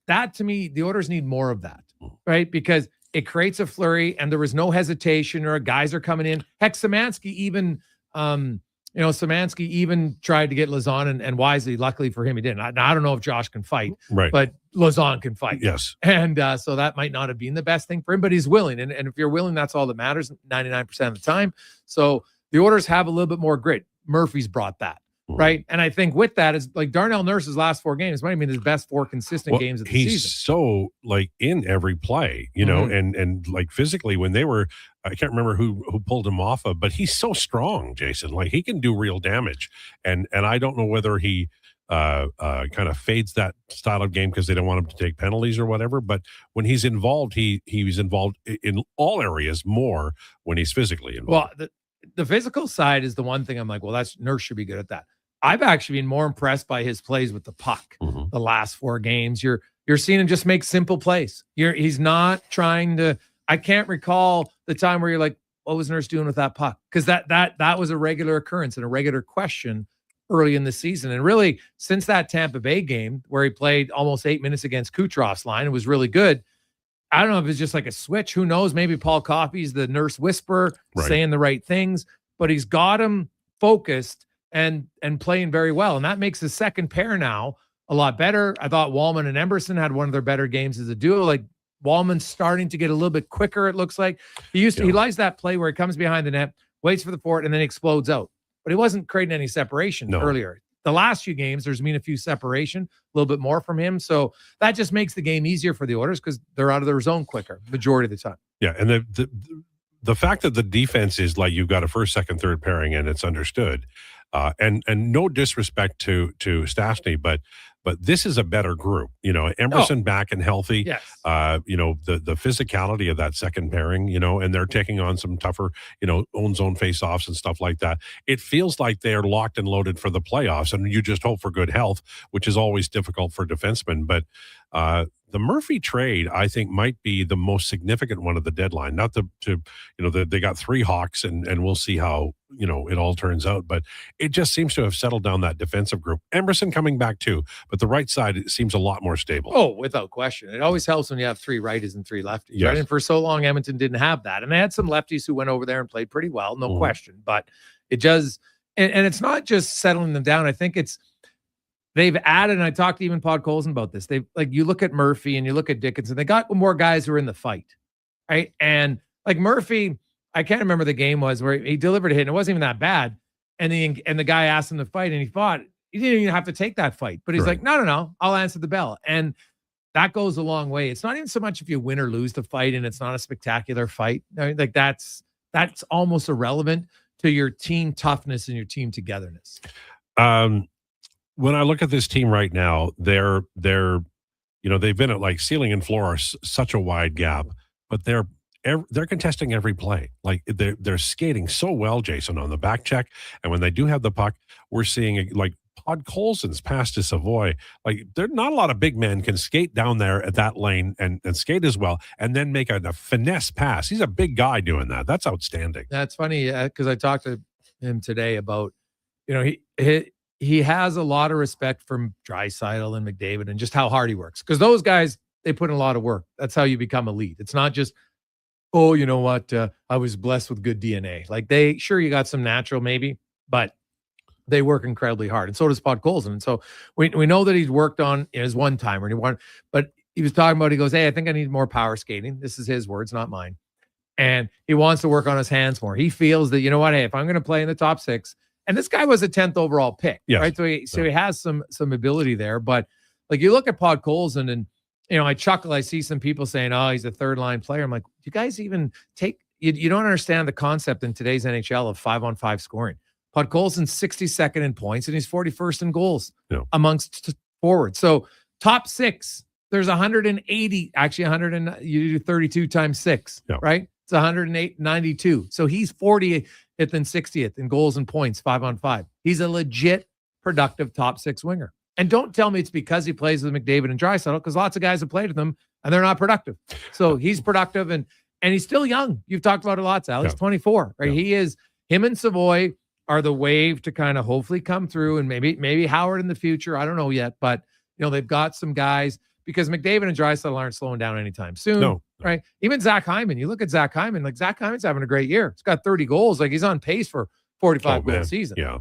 that to me, the Oilers need more of that, right? Because it creates a flurry and there was no hesitation or guys are coming in. Heck, Szymanski even, Szymanski even tried to get Lauzon and wisely, luckily for him, he didn't. I don't know if Josh can fight, right, but Lauzon can fight. Yes. And so that might not have been the best thing for him, but he's willing. And if you're willing, that's all that matters 99% of the time. So the Oilers have a little bit more grit. Murphy's brought that. Right. And I think with that is like Darnell Nurse's last 4 games might have been his best 4 consistent games of the season. He's so like in every play, and like physically when they were, I can't remember who pulled him off of, but he's so strong, Jason. Like he can do real damage. And I don't know whether he kind of fades that style of game because they don't want him to take penalties or whatever. But when he's involved, he's involved in all areas more when he's physically involved. Well, the physical side is the one thing I'm like, well, that's Nurse should be good at that. I've actually been more impressed by his plays with the puck the last 4 games. You're seeing him just make simple plays. He's not trying to. I can't recall the time where you're like, what was Nurse doing with that puck? Because that was a regular occurrence and a regular question early in the season. And really, since that Tampa Bay game where he played almost 8 minutes against Kucherov's line, it was really good. I don't know if it's just like a switch. Who knows? Maybe Paul Coffey's the Nurse whisperer, saying the right things, but he's got him focused and playing very well. And that makes the second pair now a lot better. I thought Wallman and Emberson had one of their better games as a duo. Like Wallman's starting to get a little bit quicker, it looks like. He likes that play where he comes behind the net, waits for the forward, and then explodes out. But he wasn't creating any separation earlier. The last few games, there's been a few separation, a little bit more from him. So that just makes the game easier for the Oilers because they're out of their zone quicker, majority of the time. Yeah, and the fact that the defense is like you've got a first, second, third pairing and it's understood. And no disrespect to Stastny, but this is a better group. Emerson back and healthy. Yes. The physicality of that second pairing, and they're taking on some tougher, own zone face-offs and stuff like that. It feels like they're locked and loaded for the playoffs, and you just hope for good health, which is always difficult for defensemen. But the Murphy trade, I think, might be the most significant one of the deadline. Not they got 3 Hawks, and we'll see how it all turns out. But it just seems to have settled down that defensive group. Emerson coming back too, but the right side it seems a lot more stable. Oh, without question. It always helps when you have 3 righties and 3 lefties. Yes. Right? And for so long, Edmonton didn't have that, and they had some lefties who went over there and played pretty well, no question. But it does, and it's not just settling them down. I think it's they've added, and I talked to even Pod Colson about this. They've like, you look at Murphy and you look at Dickinson, they got more guys who are in the fight, right? And like Murphy, I can't remember the game was where he delivered a hit and it wasn't even that bad. And the guy asked him to fight and he fought. He didn't even have to take that fight, but he's like, no, I'll answer the bell. And that goes a long way. It's not even so much if you win or lose the fight and it's not a spectacular fight. I mean, like that's almost irrelevant to your team toughness and your team togetherness. When I look at this team right now, they've been at like ceiling and floor are such a wide gap, but they're contesting every play. Like they're skating so well, Jason, on the back check. And when they do have the puck, we're seeing like Pod Colson's pass to Savoy. Like there's not a lot of big men can skate down there at that lane and skate as well, and then make a finesse pass. He's a big guy doing that. That's outstanding. That's funny because I talked to him today about, he has a lot of respect for Draisaitl and McDavid and just how hard he works. Because those guys, they put in a lot of work. That's how you become elite. It's not just, oh, you know what? I was blessed with good DNA. Like you got some natural maybe, but they work incredibly hard. And so does Pod Colson. And so we know that he's worked on his one-timer. But he was talking about, he goes, hey, I think I need more power skating. This is his words, not mine. And he wants to work on his hands more. He feels that, you know what, hey, if I'm going to play in the top 6, and this guy was a 10th overall pick, right? So he has some ability there. But like you look at Pod Colson and, I chuckle. I see some people saying, oh, he's a third-line player. I'm like, you guys even you don't understand the concept in today's NHL of 5-on-5 scoring. Pod Colson's 62nd in points, and he's 41st in goals amongst forwards. So top 6, there's 180, actually 100, you do 32 times 6, right? It's 192. So he's 40th and 60th in goals and points, 5-on-5. He's a legit productive top 6 winger. And don't tell me it's because he plays with McDavid and Draisaitl, because lots of guys have played with them and they're not productive. So he's productive and he's still young. You've talked about it a lot, Sal. He's 24, right? Him and Savoy are the wave to kind of hopefully come through, and maybe Howard in the future. I don't know yet, but they've got some guys, because McDavid and Draisaitl aren't slowing down anytime soon. Right? Even Zach Hyman. You look at Zach Hyman, like Zach Hyman's having a great year. He's got 30 goals. Like he's on pace for 45 goal season. Yeah.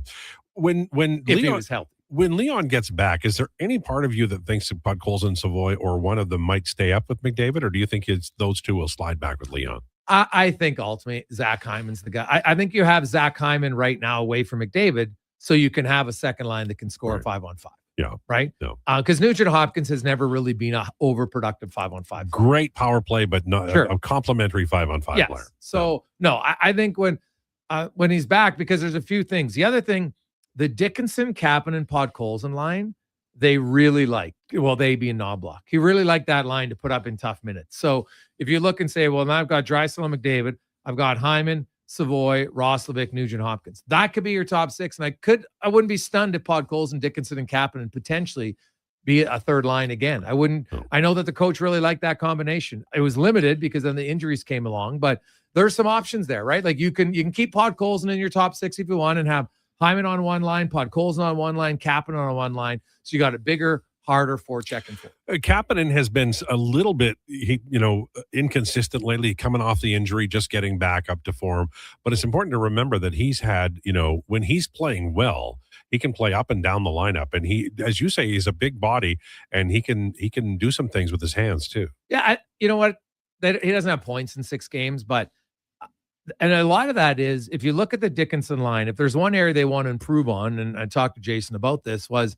When if he was healthy. When Leon gets back, is there any part of you that thinks that Pod Colson and Savoy or one of them might stay up with McDavid, or do you think those two will slide back with Leon? I think ultimately Zach Hyman's the guy. I think you have Zach Hyman right now away from McDavid, so you can have a second line that can score 5-on-5. Yeah. Right? Because Nugent Hopkins has never really been a overproductive 5-on-5. Great power play, but not a complimentary 5-on-5 player. So I think when he's back, because there's a few things. The other thing, the Dickinson, Kapanen, Pod Colson line, they really like. Well, they being Knobloch. He really liked that line to put up in tough minutes. So if you look and say, well, now I've got Draisaitl and McDavid, I've got Hyman, Savoy, Roslovic, Nugent Hopkins. That could be your top 6. And I wouldn't be stunned if Pod Colson, Dickinson, and Kapanen potentially be a third line again. I know that the coach really liked that combination. It was limited because then the injuries came along, but there's some options there, right? Like you can keep Pod Colson in your top 6 if you want and have Hyman on one line, Pod Colson on one line, Kapanen on one line. So you got a bigger, harder forecheck and forward. Kapanen has been a little bit, inconsistent lately, coming off the injury, just getting back up to form. But it's important to remember that he's had, when he's playing well, he can play up and down the lineup. And he, as you say, he's a big body, and he can do some things with his hands too. Yeah, you know what? He doesn't have points in 6 games, but. And a lot of that is, if you look at the Dickinson line, if there's one area they want to improve on, and I talked to Jason about this, was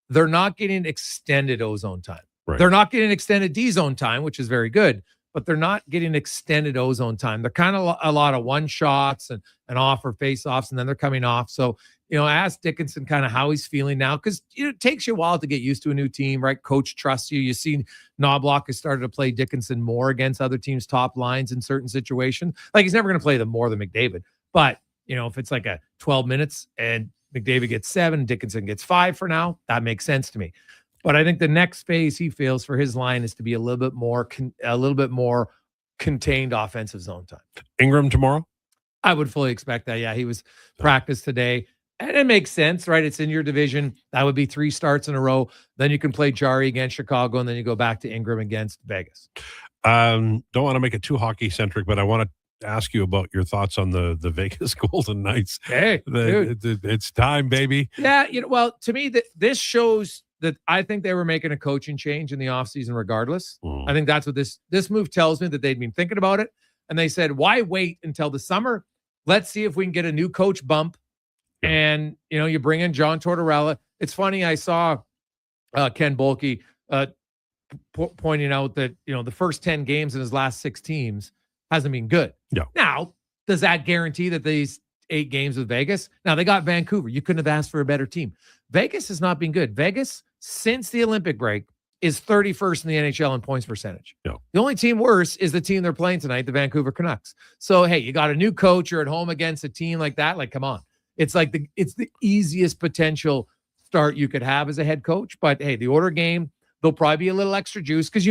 they're not getting extended O-zone time. Right. They're not getting extended D-zone time, which is very good, but they're not getting extended O-zone time. They're kind of a lot of one-shots and off or face-offs, and then they're coming off. So, I asked Dickinson kind of how he's feeling now, because it takes you a while to get used to a new team, right? Coach trusts you. You see Knobloch has started to play Dickinson more against other teams' top lines in certain situations. Like, he's never going to play them more than McDavid. But, if it's like a 12 minutes and McDavid gets 7, Dickinson gets 5 for now, that makes sense to me. But I think the next phase he feels for his line is to be a little bit more contained offensive zone time. Ingram tomorrow? I would fully expect that. Yeah, he was practiced today. And it makes sense, right? It's in your division. That would be 3 starts in a row. Then you can play Jari against Chicago, and then you go back to Ingram against Vegas. Don't want to make it too hockey-centric, but I want to ask you about your thoughts on the Vegas Golden Knights. Hey, It's time, baby. Yeah, well, to me, this shows that I think they were making a coaching change in the offseason regardless. I think that's what this move tells me, that they'd been thinking about it. And they said, why wait until the summer? Let's see if we can get a new coach bump. And, you bring in John Tortorella. It's funny, I saw Ken Bolke pointing out that, the first 10 games in his last 6 teams hasn't been good. No. Now, does that guarantee that these 8 games with Vegas? Now, they got Vancouver. You couldn't have asked for a better team. Vegas has not been good. Vegas, since the Olympic break, is 31st in the NHL in points percentage. No. The only team worse is the team they're playing tonight, the Vancouver Canucks. So, hey, you got a new coach. You're at home against a team like that. Like, come on. It's like it's the easiest potential start you could have as a head coach. But, hey, the order game, there'll probably be a little extra juice because,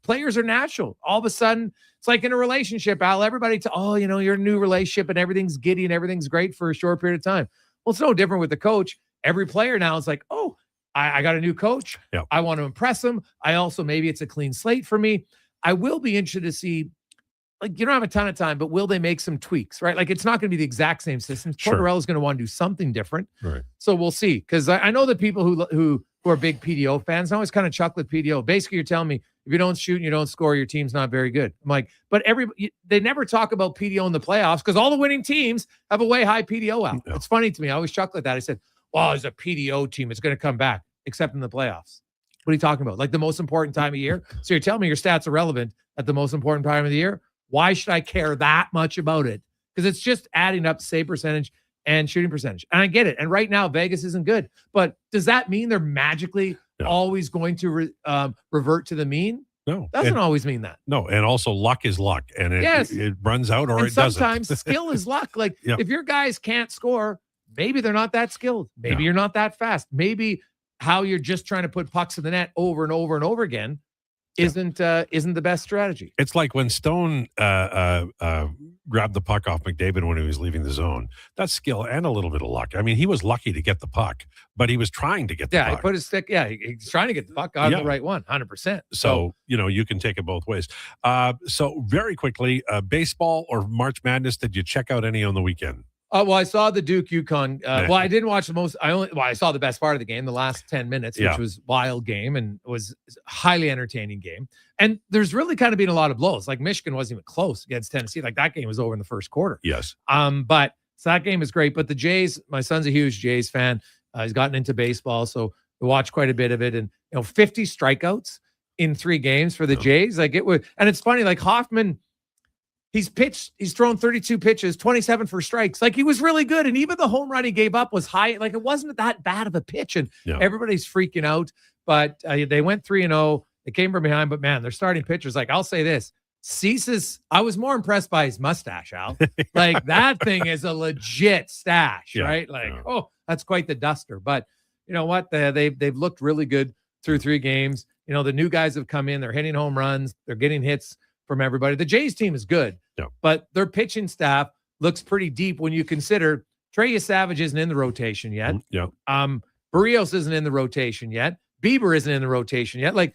players are natural. All of a sudden, it's like in a relationship, Al, everybody, you're in a new relationship and everything's giddy and everything's great for a short period of time. Well, it's no different with the coach. Every player now is like, oh, I got a new coach. Yep. I want to impress him. I also, maybe it's a clean slate for me. I will be interested to see, like, you don't have a ton of time, but will they make some tweaks, right? Like, it's not going to be the exact same system. Sure. Tortorella's going to want to do something different. Right. So we'll see. Because I know that people who are big PDO fans, I always kind of chuckle at PDO. Basically, you're telling me if you don't shoot and you don't score, your team's not very good. I'm like, but they never talk about PDO in the playoffs because all the winning teams have a way high PDO out. Yeah. It's funny to me. I always chuckle at that. I said, well, as a PDO team, it's going to come back, except in the playoffs. What are you talking about? Like the most important time of year? So you're telling me your stats are relevant at the most important time of the year? Why should I care that much about it? Because it's just adding up save percentage and shooting percentage. And I get it. And right now, Vegas isn't good. But does that mean they're magically always going to revert to the mean? No. Doesn't always mean that. No. And also luck is luck. And it runs out or and it doesn't. Sometimes skill is luck. Like if your guys can't score, maybe they're not that skilled. Maybe you're not that fast. Maybe how you're just trying to put pucks in the net over and over and over again isn't the best strategy. It's like when Stone grabbed the puck off McDavid when he was leaving the zone. That's skill and a little bit of luck. I mean, he was lucky to get the puck, but he was trying to get the puck. He put his stick. Yeah, he's trying to get the puck out of the right one, 100%. So, you can take it both ways. So very quickly, baseball or March Madness, did you check out any on the weekend? Well, I saw the Duke UConn. Well, I didn't watch the most. I saw the best part of the game, the last 10 minutes, which was wild game and was a highly entertaining game. And there's really kind of been a lot of blows. Like Michigan wasn't even close against Tennessee. Like that game was over in the first quarter. Yes. But so that game is great. But the Jays, my son's a huge Jays fan. He's gotten into baseball, so we watched quite a bit of it. And 50 strikeouts in 3 games for the Jays. Like it was, and it's funny. Like Hoffman. He's thrown 32 pitches, 27 for strikes. Like he was really good. And even the home run he gave up was high. Like it wasn't that bad of a pitch. And everybody's freaking out. But they went 3-0. They came from behind. But man, their starting pitchers, like I'll say this. Cease's, I was more impressed by his mustache, Al. Like that thing is a legit stash, right? Like, oh, that's quite the duster. But you know what? They've looked really good through 3 games. The new guys have come in. They're hitting home runs. They're getting hits from everybody. The Jays team is good, but their pitching staff looks pretty deep when you consider Trey Savage isn't in the rotation yet. Barrios isn't in the rotation yet. Bieber isn't in the rotation yet. Like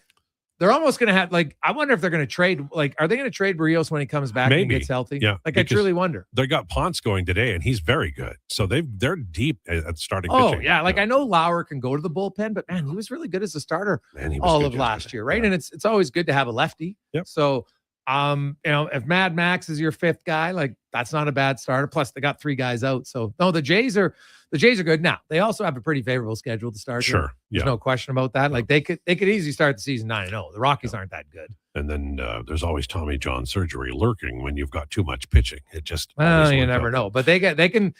they're almost going to have, like, I wonder if they're going to trade, like, are they going to trade Barrios when he comes back and gets healthy? Yeah. Like I truly wonder. They got Ponce going today and he's very good. So they're deep at starting pitching. Oh yeah. Like I know Lauer can go to the bullpen, but man, he was really good as a starter all of last year. Right. And it's always good to have a lefty. Yep. So, if Mad Max is your 5th guy, like that's not a bad starter. Plus they got 3 guys out. So no, the Jays are good. Now they also have a pretty favorable schedule to start. Sure. There's no question about that. Like they could easily start the season 9-0. The Rockies aren't that good. And then there's always Tommy John surgery lurking when you've got too much pitching. It just, you never know, but they can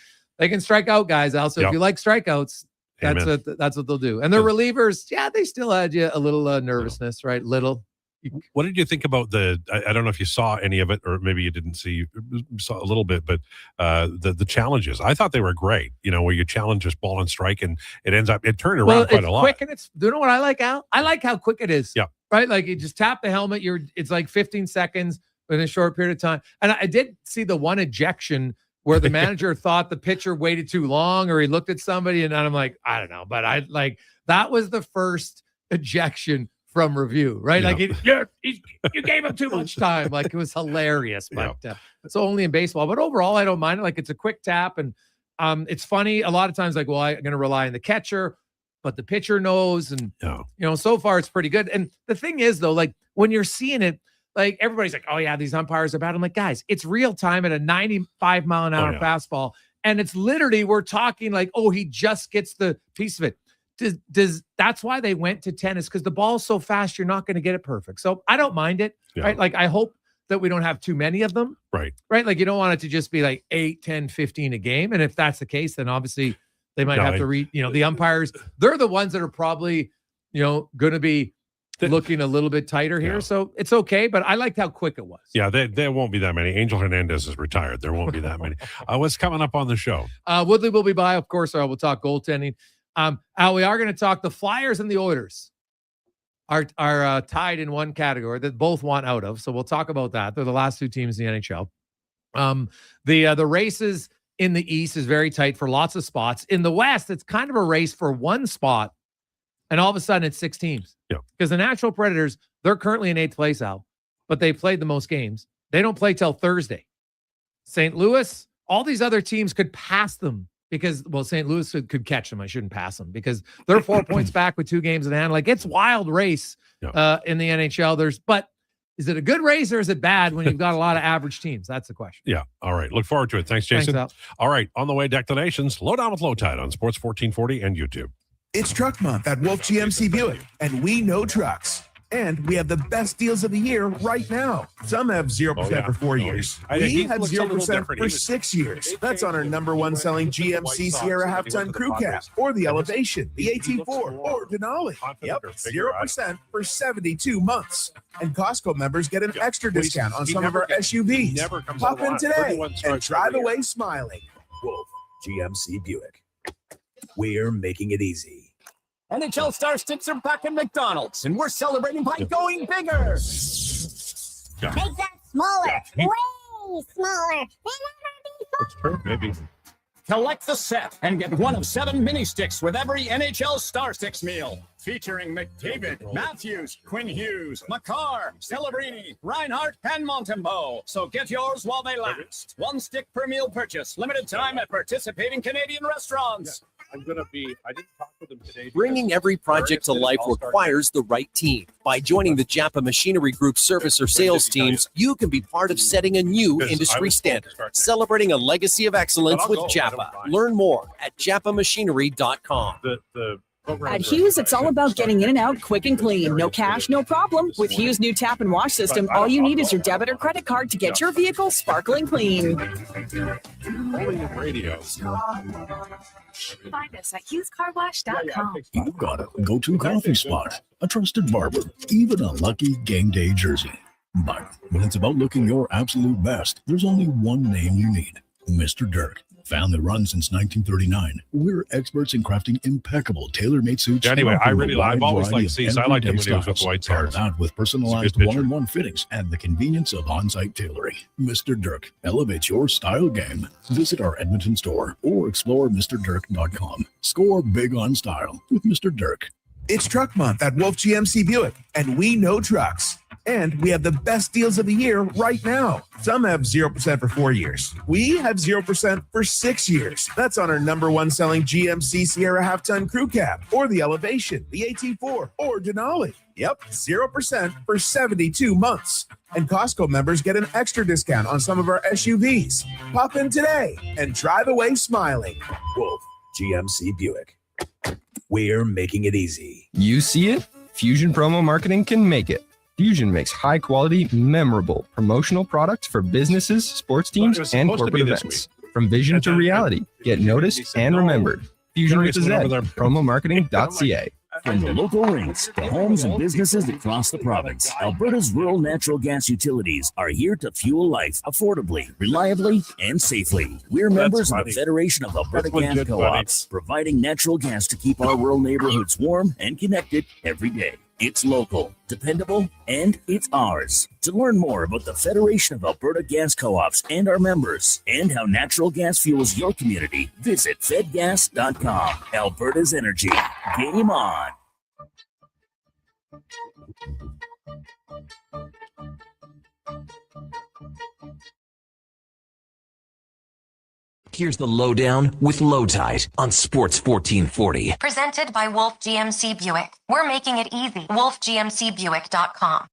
strike out guys. Also, if you like strikeouts, that's what they'll do. And their relievers, they still had you a little nervousness, right? What did you think about I don't know if you saw any of it or maybe you didn't saw a little bit, but the challenges, I thought they were great, where you challenge this ball and strike and it turned around quite a lot. Quick and do you know what I like, Al? I like how quick it is. Yeah. Right? Like you just tap the helmet, it's like 15 seconds in a short period of time. And I did see the one ejection where the manager thought the pitcher waited too long or he looked at somebody and I'm like, I don't know, but that was the first ejection from review, right? Like you gave him too much time. Like it was hilarious, but it's only in baseball. But overall, I don't mind it. Like it's a quick tap, and it's funny. A lot of times, like, well, I'm going to rely on the catcher, but the pitcher knows, and so far it's pretty good. And the thing is, though, like when you're seeing it, like everybody's like, oh yeah, these umpires are bad. I'm like, guys, it's real time at a 95 mile an hour fastball, and it's literally we're talking like, oh, he just gets the piece of it. Does that's why they went to tennis, because the ball's so fast you're not going to get it perfect. So I don't mind it, right? Like I hope that we don't have too many of them, right? Like you don't want it to just be like 8, 10, 15 a game, and if that's the case, then obviously they might have to read. The umpires, they're the ones that are probably going to be looking a little bit tighter here, so it's okay. But I liked how quick it was. Yeah, there won't be that many. Angel Hernandez is retired. There won't be that many. What's coming up on the show? Woodley will be by, of course. We'll talk goaltending. Al, we are going to talk the Flyers and the Oilers are tied in one category that both want out of. So we'll talk about that. They're the last two teams in the NHL. The races in the East is very tight for lots of spots. In the West, it's kind of a race for one spot, and all of a sudden it's 6 teams. Yeah. Because the Nashville Predators, they're currently in 8th place, Al, but they played the most games. They don't play till Thursday. St. Louis, all these other teams could pass them. Because, St. Louis could catch them. I shouldn't pass them because they're 4 points back with 2 games in hand. Like, it's wild race in the NHL. But is it a good race or is it bad when you've got a lot of average teams? That's the question. Yeah. All right. Look forward to it. Thanks, Jason. Thanks, all right. On the way, Declinations. Lowdown with Lowetide on Sports 1440 and YouTube. It's Truck Month at Wolf GMC Buick, and we know trucks. And we have the best deals of the year right now. Some have 0% for 4 years. We have 0% for 6 years. That's on our #1 selling GMC Sierra half-ton crew cab, or the Elevation, the 18-4, or Denali. Yep, 0% for 72 months. And Costco members get an extra discount on some of our SUVs. Pop in today and drive away smiling. Wolf GMC Buick. We're making it easy. NHL Star Sticks are back at McDonald's, and we're celebrating by going bigger. Make that smaller, way smaller. It's true, maybe. Collect the set and get one of 7 mini sticks with every NHL Star Sticks meal. Featuring McDavid, Matthews, Quinn Hughes, McCarr, Celebrini, Reinhardt, and Montembeau. So get yours while they last. 1 stick per meal purchase. Limited time at participating Canadian restaurants. I didn't talk with them today. Bringing every project to life requires the right team. By joining the Japa Machinery Group service or sales teams, you can be part of setting a new industry standard. Celebrating a legacy of excellence with Japa. Learn more at japamachinery.com. At Hughes, it's all about getting in and out quick and clean. No cash, no problem. With Hughes' new tap and wash system, all you need is your debit or credit card to get your vehicle sparkling clean. Radio. Find us at HughesCarWash.com. You've got a go-to coffee spot, a trusted barber, even a lucky game day jersey. But when it's about looking your absolute best, there's only one name you need, Mr. Dirk. Family run since 1939. We're experts in crafting impeccable tailor-made suits. Anyway, I've always liked Cease. I liked him when he was with White Sox. That with personalized one-on-one fittings and the convenience of on-site tailoring. Mr. Dirk elevates your style game. Visit our Edmonton store or explore MrDirk.com. Score big on style with Mr. Dirk. It's Truck Month at Wolf GMC Buick, and we know trucks. And we have the best deals of the year right now. Some have 0% for 4 years. We have 0% for 6 years. That's on our #1 selling GMC Sierra half-ton crew cab, or the Elevation, the 18-4, or Denali. Yep, 0% for 72 months. And Costco members get an extra discount on some of our SUVs. Pop in today and drive away smiling. Wolf GMC Buick. We're making it easy. You see it? Fusion Promo Marketing can make it. Fusion makes high-quality, memorable promotional products for businesses, sports teams, and corporate events. From vision to reality, get noticed and remembered. Fusion with a Z, promomarketing.ca. From the local rinks to homes and businesses across the province, Alberta's rural natural gas utilities are here to fuel life affordably, reliably, and safely. We're members of the Federation of Alberta Gas Co-ops, providing natural gas to keep our rural neighborhoods warm and connected every day. It's local, dependable, and it's ours. To learn more about the Federation of Alberta Gas Co-ops and our members, and how natural gas fuels your community, visit fedgas.com. Alberta's energy. Game on. Here's the Lowdown with Lowetide on Sports 1440. Presented by Wolf GMC Buick. We're making it easy. WolfGMCBuick.com.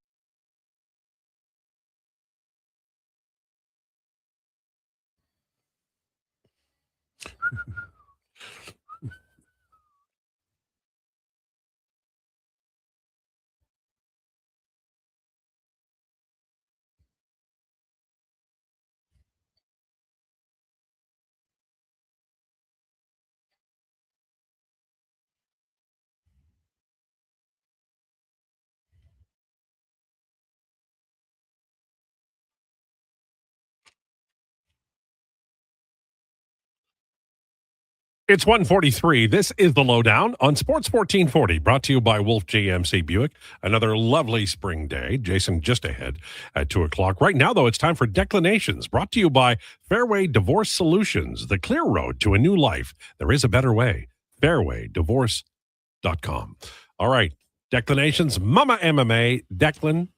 It's 1:43. This is the Lowdown on Sports 1440, brought to you by Wolf GMC Buick. Another lovely spring day. Jason just ahead at 2 o'clock. Right now, though, it's time for Declinations, brought to you by Fairway Divorce Solutions, the clear road to a new life. There is a better way. Fairwaydivorce.com. All right. Declinations, Mama MMA. Declan.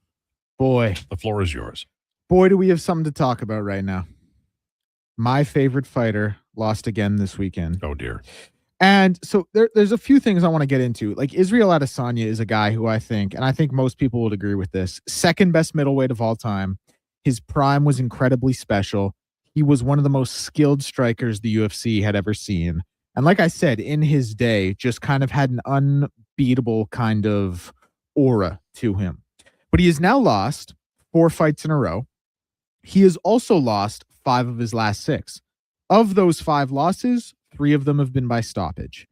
Boy. The floor is yours. Boy, do we have something to talk about right now. My favorite fighter lost again this weekend. Oh, dear. And so there's a few things I want to get into. Like Israel Adesanya is a guy who I think most people would agree with this, second best middleweight of all time. His prime was incredibly special. He was one of the most skilled strikers the UFC had ever seen. And like I said, in his day, just kind of had an unbeatable kind of aura to him. But he has now lost 4 fights in a row. He has also lost 5 of his last 6. Of those 5 losses, 3 of them have been by stoppage.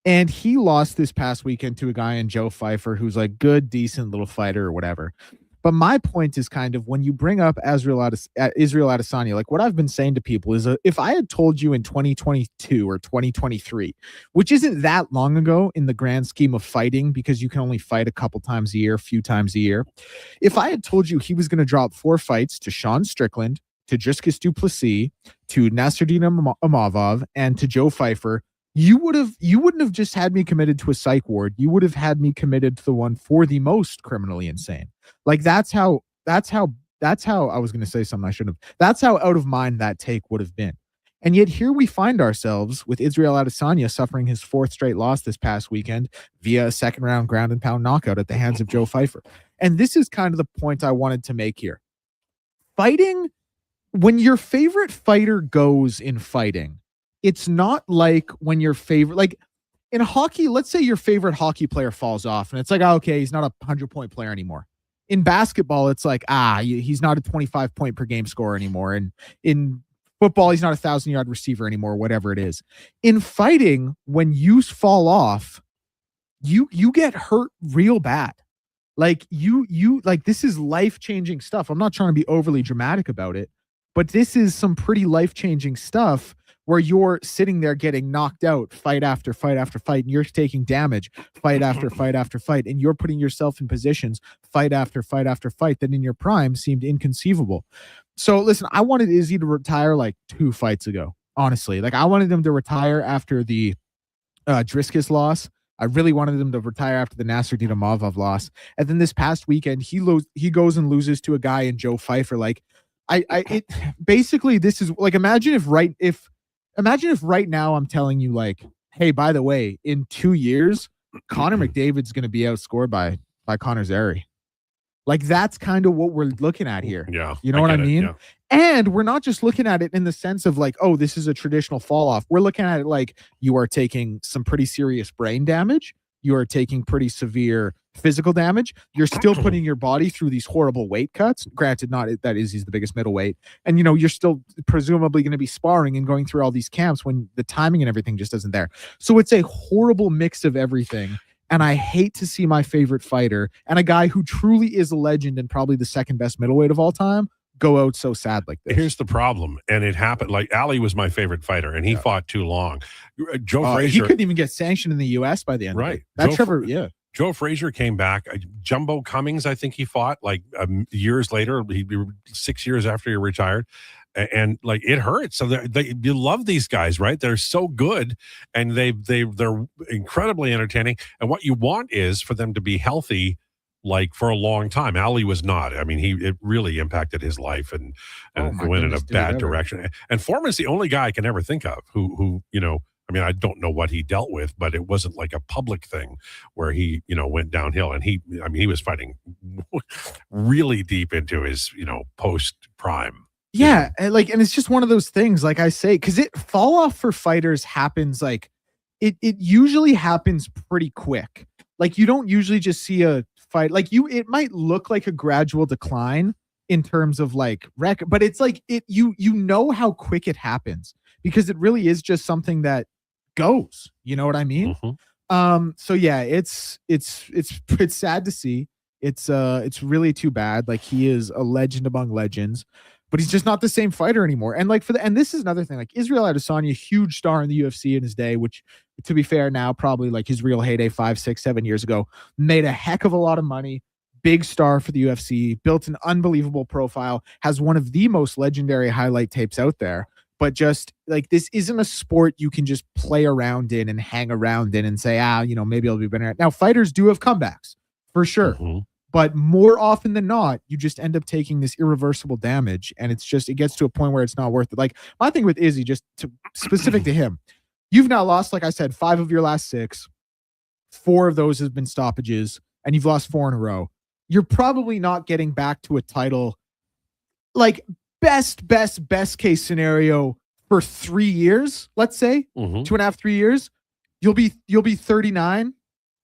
And he lost this past weekend to a guy in Joe Pfeiffer who's like good, decent little fighter or whatever. But my point is kind of when you bring up Israel Adesanya, like what I've been saying to people is if I had told you in 2022 or 2023, which isn't that long ago in the grand scheme of fighting because you can only fight a couple times a year, a few times a year. If I had told you he was going to drop 4 fights to Sean Strickland, to Dricus du Plessis, to Nasruddin Imavov, and to Joe Pfeiffer, you wouldn't have just had me committed to a psych ward. You would have had me committed to the one for the most criminally insane. Like that's how I was going to say something I shouldn't have. That's how out of mind that take would have been. And yet here we find ourselves with Israel Adesanya suffering his 4th straight loss this past weekend via a second round ground and pound knockout at the hands of Joe Pfeiffer. And this is kind of the point I wanted to make here. Fighting, when your favorite fighter goes in fighting, it's not like when your favorite, like in hockey, let's say your favorite hockey player falls off and it's like, oh, okay, he's not a 100-point player anymore. In basketball, it's like, he's not a 25-point per game scorer anymore. And in football, he's not a 1,000-yard receiver anymore, whatever it is. In fighting, when you fall off, you get hurt real bad. Like like this is life-changing stuff. I'm not trying to be overly dramatic about it, but this is some pretty life-changing stuff where you're sitting there getting knocked out fight after fight after fight, and you're taking damage fight after fight after fight, and you're putting yourself in positions fight after fight after fight that in your prime seemed inconceivable. So listen, I wanted Izzy to retire like 2 fights ago, honestly. Like I wanted him to retire after the Dricus loss. I really wanted him to retire after the Nasruddin Imavov loss. And then this past weekend, he goes and loses to a guy in Joe Pfeiffer. Like basically this is like, imagine if right now I'm telling you like, hey, by the way, in 2 years, Conor McDavid's going to be outscored by Conor Zary. Like that's kind of what we're looking at here. Yeah. You know what I mean? Yeah. And we're not just looking at it in the sense of like, oh, this is a traditional fall off. We're looking at it like you are taking some pretty serious brain damage. You are taking pretty severe physical damage. You're still putting your body through these horrible weight cuts. Granted, not that Izzy's the biggest middleweight. And, you're still presumably going to be sparring and going through all these camps when the timing and everything just isn't there. So it's a horrible mix of everything. And I hate to see my favorite fighter and a guy who truly is a legend and probably the second best middleweight of all time go out so sad like this. Here's the problem. And it happened. Like Ali was my favorite fighter and he fought too long. Joe Frazier. He couldn't even get sanctioned in the US by the end. Right. That Joe Frazier came back. Jumbo Cummings, I think he fought like years later. 6 years after he retired. And like it hurts. So you love these guys, right? They're so good, and they're incredibly entertaining. And what you want is for them to be healthy like for a long time. Ali was not. I mean, it really impacted his life and went in a bad direction. And Foreman's the only guy I can ever think of who I mean, I don't know what he dealt with, but it wasn't like a public thing where he, went downhill. And he was fighting really deep into his, post prime. Yeah, and it's just one of those things, like I say, because fall off for fighters happens it usually happens pretty quick. Like you don't usually just see a fight it might look like a gradual decline in terms of record, but it's you know how quick it happens because it really is just something that goes. You know what I mean? Mm-hmm. So yeah, it's sad to see. It's really too bad. Like he is a legend among legends, but he's just not the same fighter anymore. And and this is another thing, like Israel Adesanya, huge star in the UFC in his day, which to be fair now, probably like his real heyday 5, 6, 7 years ago, made a heck of a lot of money, big star for the UFC, built an unbelievable profile, has one of the most legendary highlight tapes out there. But just this isn't a sport you can just play around in and hang around in and say, maybe I'll be better. Now fighters do have comebacks for sure. Mm-hmm. But more often than not, you just end up taking this irreversible damage, and it gets to a point where it's not worth it. Like my thing with Izzy, specific to him, you've now lost, like I said, 5 of your last 6. 4 of those have been stoppages, and you've lost 4 in a row. You're probably not getting back to a title, like best case scenario for 3 years. Let's say 2.5, 3 years. You'll be 39.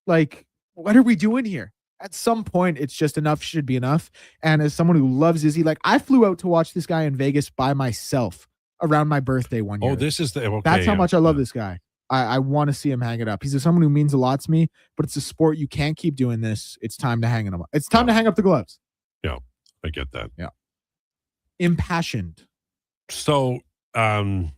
Like, what are we doing here? At some point, it's just enough should be enough. And as someone who loves Izzy, I flew out to watch this guy in Vegas by myself around my birthday one year. Oh, this is that's how much I love this guy. I want to see him hang it up. He's someone who means a lot to me, but it's a sport. You can't keep doing this. It's time to hang him up. It's time to hang up the gloves. Yeah, I get that. Yeah. Impassioned. So, when's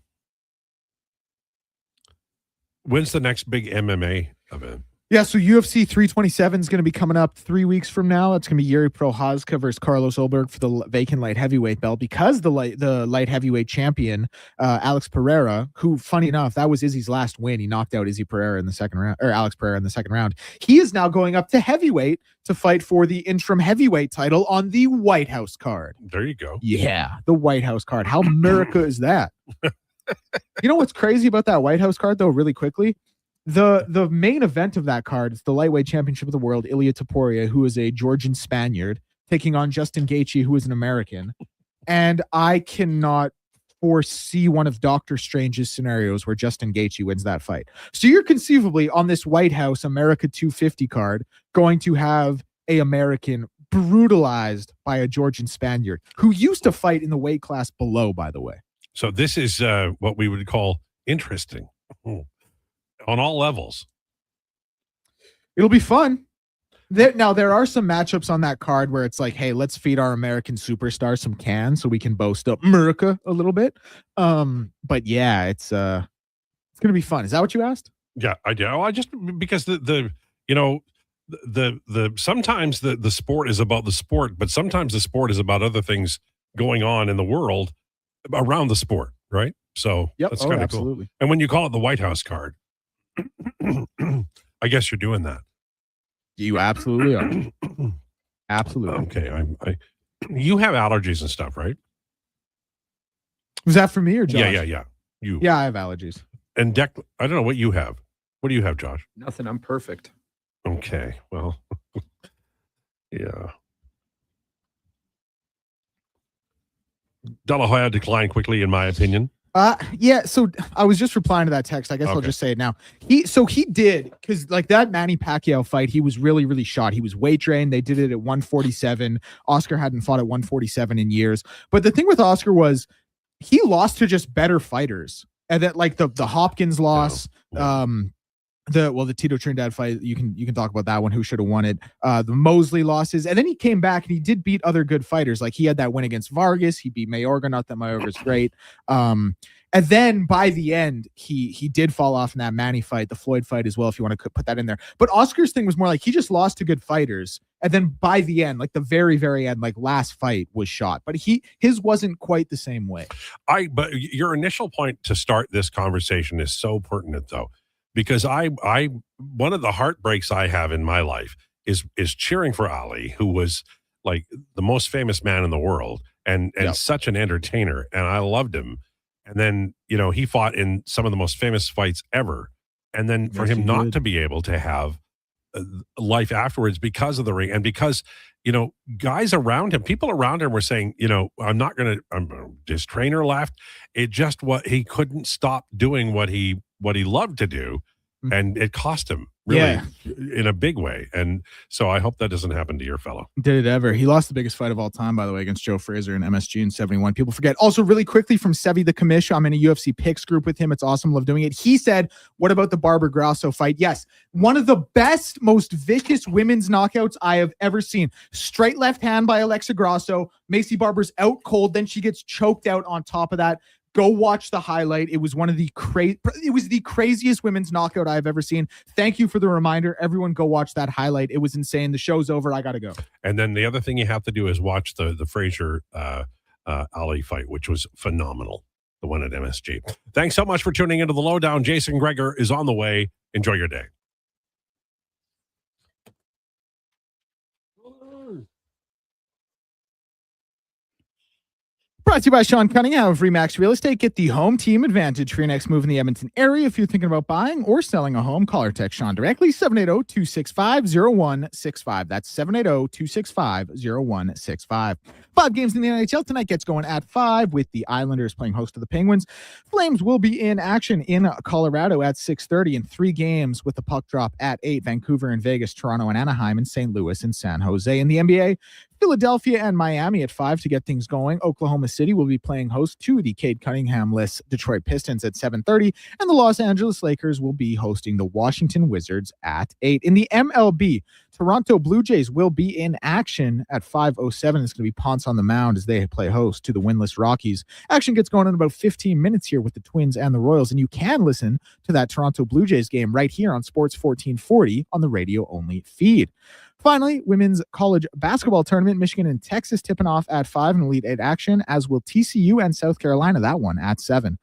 the next big MMA event? Yeah, so UFC 327 is going to be coming up 3 weeks from now. It's going to be Yuri Prochazka versus Carlos Ulberg for the vacant light heavyweight belt, because the light heavyweight champion, Alex Pereira, who, funny enough, that was Izzy's last win. He knocked out Izzy Pereira in the second round, or Alex Pereira in the second round. He is now going up to heavyweight to fight for the interim heavyweight title on the White House card. There you go. Yeah, the White House card. How America is that? You know what's crazy about that White House card, though, really quickly? The main event of that card is the lightweight championship of the world, Ilia Topuria, who is a Georgian Spaniard, taking on Justin Gaethje, who is an American. And I cannot foresee one of Doctor Strange's scenarios where Justin Gaethje wins that fight. So you're conceivably on this White House America 250 card going to have a American brutalized by a Georgian Spaniard who used to fight in the weight class below, by the way. So this is what we would call interesting. On all levels. It'll be fun. Now, there are some matchups on that card where it's like, hey, let's feed our American superstar some cans so we can boast up America a little bit. But yeah, it's going to be fun. Is that what you asked? Yeah, I do. I just, because the sometimes the sport is about the sport, but sometimes the sport is about other things going on in the world around the sport, right? So that's kind of absolutely cool. And when you call it the White House card, I guess you're doing that. You absolutely are. Absolutely. Okay. You have allergies and stuff, right? Was that for me or Josh? Yeah. You. Yeah, I have allergies. And I don't know what you have. What do you have, Josh? Nothing. I'm perfect. Okay. Well, yeah. De La Hoya declined quickly, in my opinion. Yeah, so I was just replying to that text. I guess I'll just say it now. He did, because like that Manny Pacquiao fight, he was really, really shot. He was weight drained. They did it at 147. Oscar hadn't fought at 147 in years. But the thing with Oscar was he lost to just better fighters. And that, like, the Hopkins loss, the Tito Trinidad fight, you can talk about that one, who should have won it. The Mosley losses, and then he came back and he did beat other good fighters. Like he had that win against Vargas. He beat Mayorga. Not that Mayorga's great. And then by the end, he did fall off in that Manny fight, the Floyd fight as well, if you want to put that in there. But Oscar's thing was more like he just lost to good fighters. And then by the end, like the very, very end, like last fight was shot. But his wasn't quite the same way. But your initial point to start this conversation is so pertinent, though. Because one of the heartbreaks I have in my life is cheering for Ali, who was like the most famous man in the world and such an entertainer. And I loved him. And then, he fought in some of the most famous fights ever. And then for him not to be able to have life afterwards because of the ring and because, guys around him, people around him were saying, his trainer left. It just he couldn't stop doing what he loved to do. And it cost him really in a big way. And so I hope that doesn't happen to your fellow. Did it ever? He lost the biggest fight of all time, by the way, against Joe Frazier in MSG in 71. People forget. Also, really quickly from Sevi the Commish, I'm in a UFC picks group with him. It's awesome. Love doing it. He said, what about the Barbara Grasso fight? Yes. One of the best, most vicious women's knockouts I have ever seen. Straight left hand by Alexa Grasso. Macy Barber's out cold. Then she gets choked out on top of that. Go watch the highlight. It was it was the craziest women's knockout I've ever seen. Thank you for the reminder. Everyone go watch that highlight. It was insane. The show's over. I got to go. And then the other thing you have to do is watch the Frazier Ali fight, which was phenomenal. The one at MSG. Thanks so much for tuning into the Lowdown. Jason Krueger is on the way. Enjoy your day. Brought to you by Sean Cunningham of Remax Real Estate. Get the home team advantage for your next move in the Edmonton area. If you're thinking about buying or selling a home, call or text Sean directly, 780-265-0165. That's 780-265-0165. 5 games in the NHL tonight gets going at 5 with the Islanders playing host to the Penguins. Flames will be in action in Colorado at 6:30 in 3 games with the puck drop at 8. Vancouver and Vegas, Toronto and Anaheim, and St. Louis and San Jose. In the NBA, Philadelphia and Miami at 5 to get things going. Oklahoma City will be playing host to the Cade Cunningham-less Detroit Pistons at 7:30, and the Los Angeles Lakers will be hosting the Washington Wizards at 8. In the MLB, Toronto Blue Jays will be in action at 5:07. It's going to be Ponce on the mound as they play host to the winless Rockies. Action gets going in about 15 minutes here with the Twins and the Royals, and you can listen to that Toronto Blue Jays game right here on Sports 1440 on the radio-only feed. Finally, women's college basketball tournament, Michigan and Texas tipping off at 5 in Elite 8 action, as will TCU and South Carolina, that one at 7.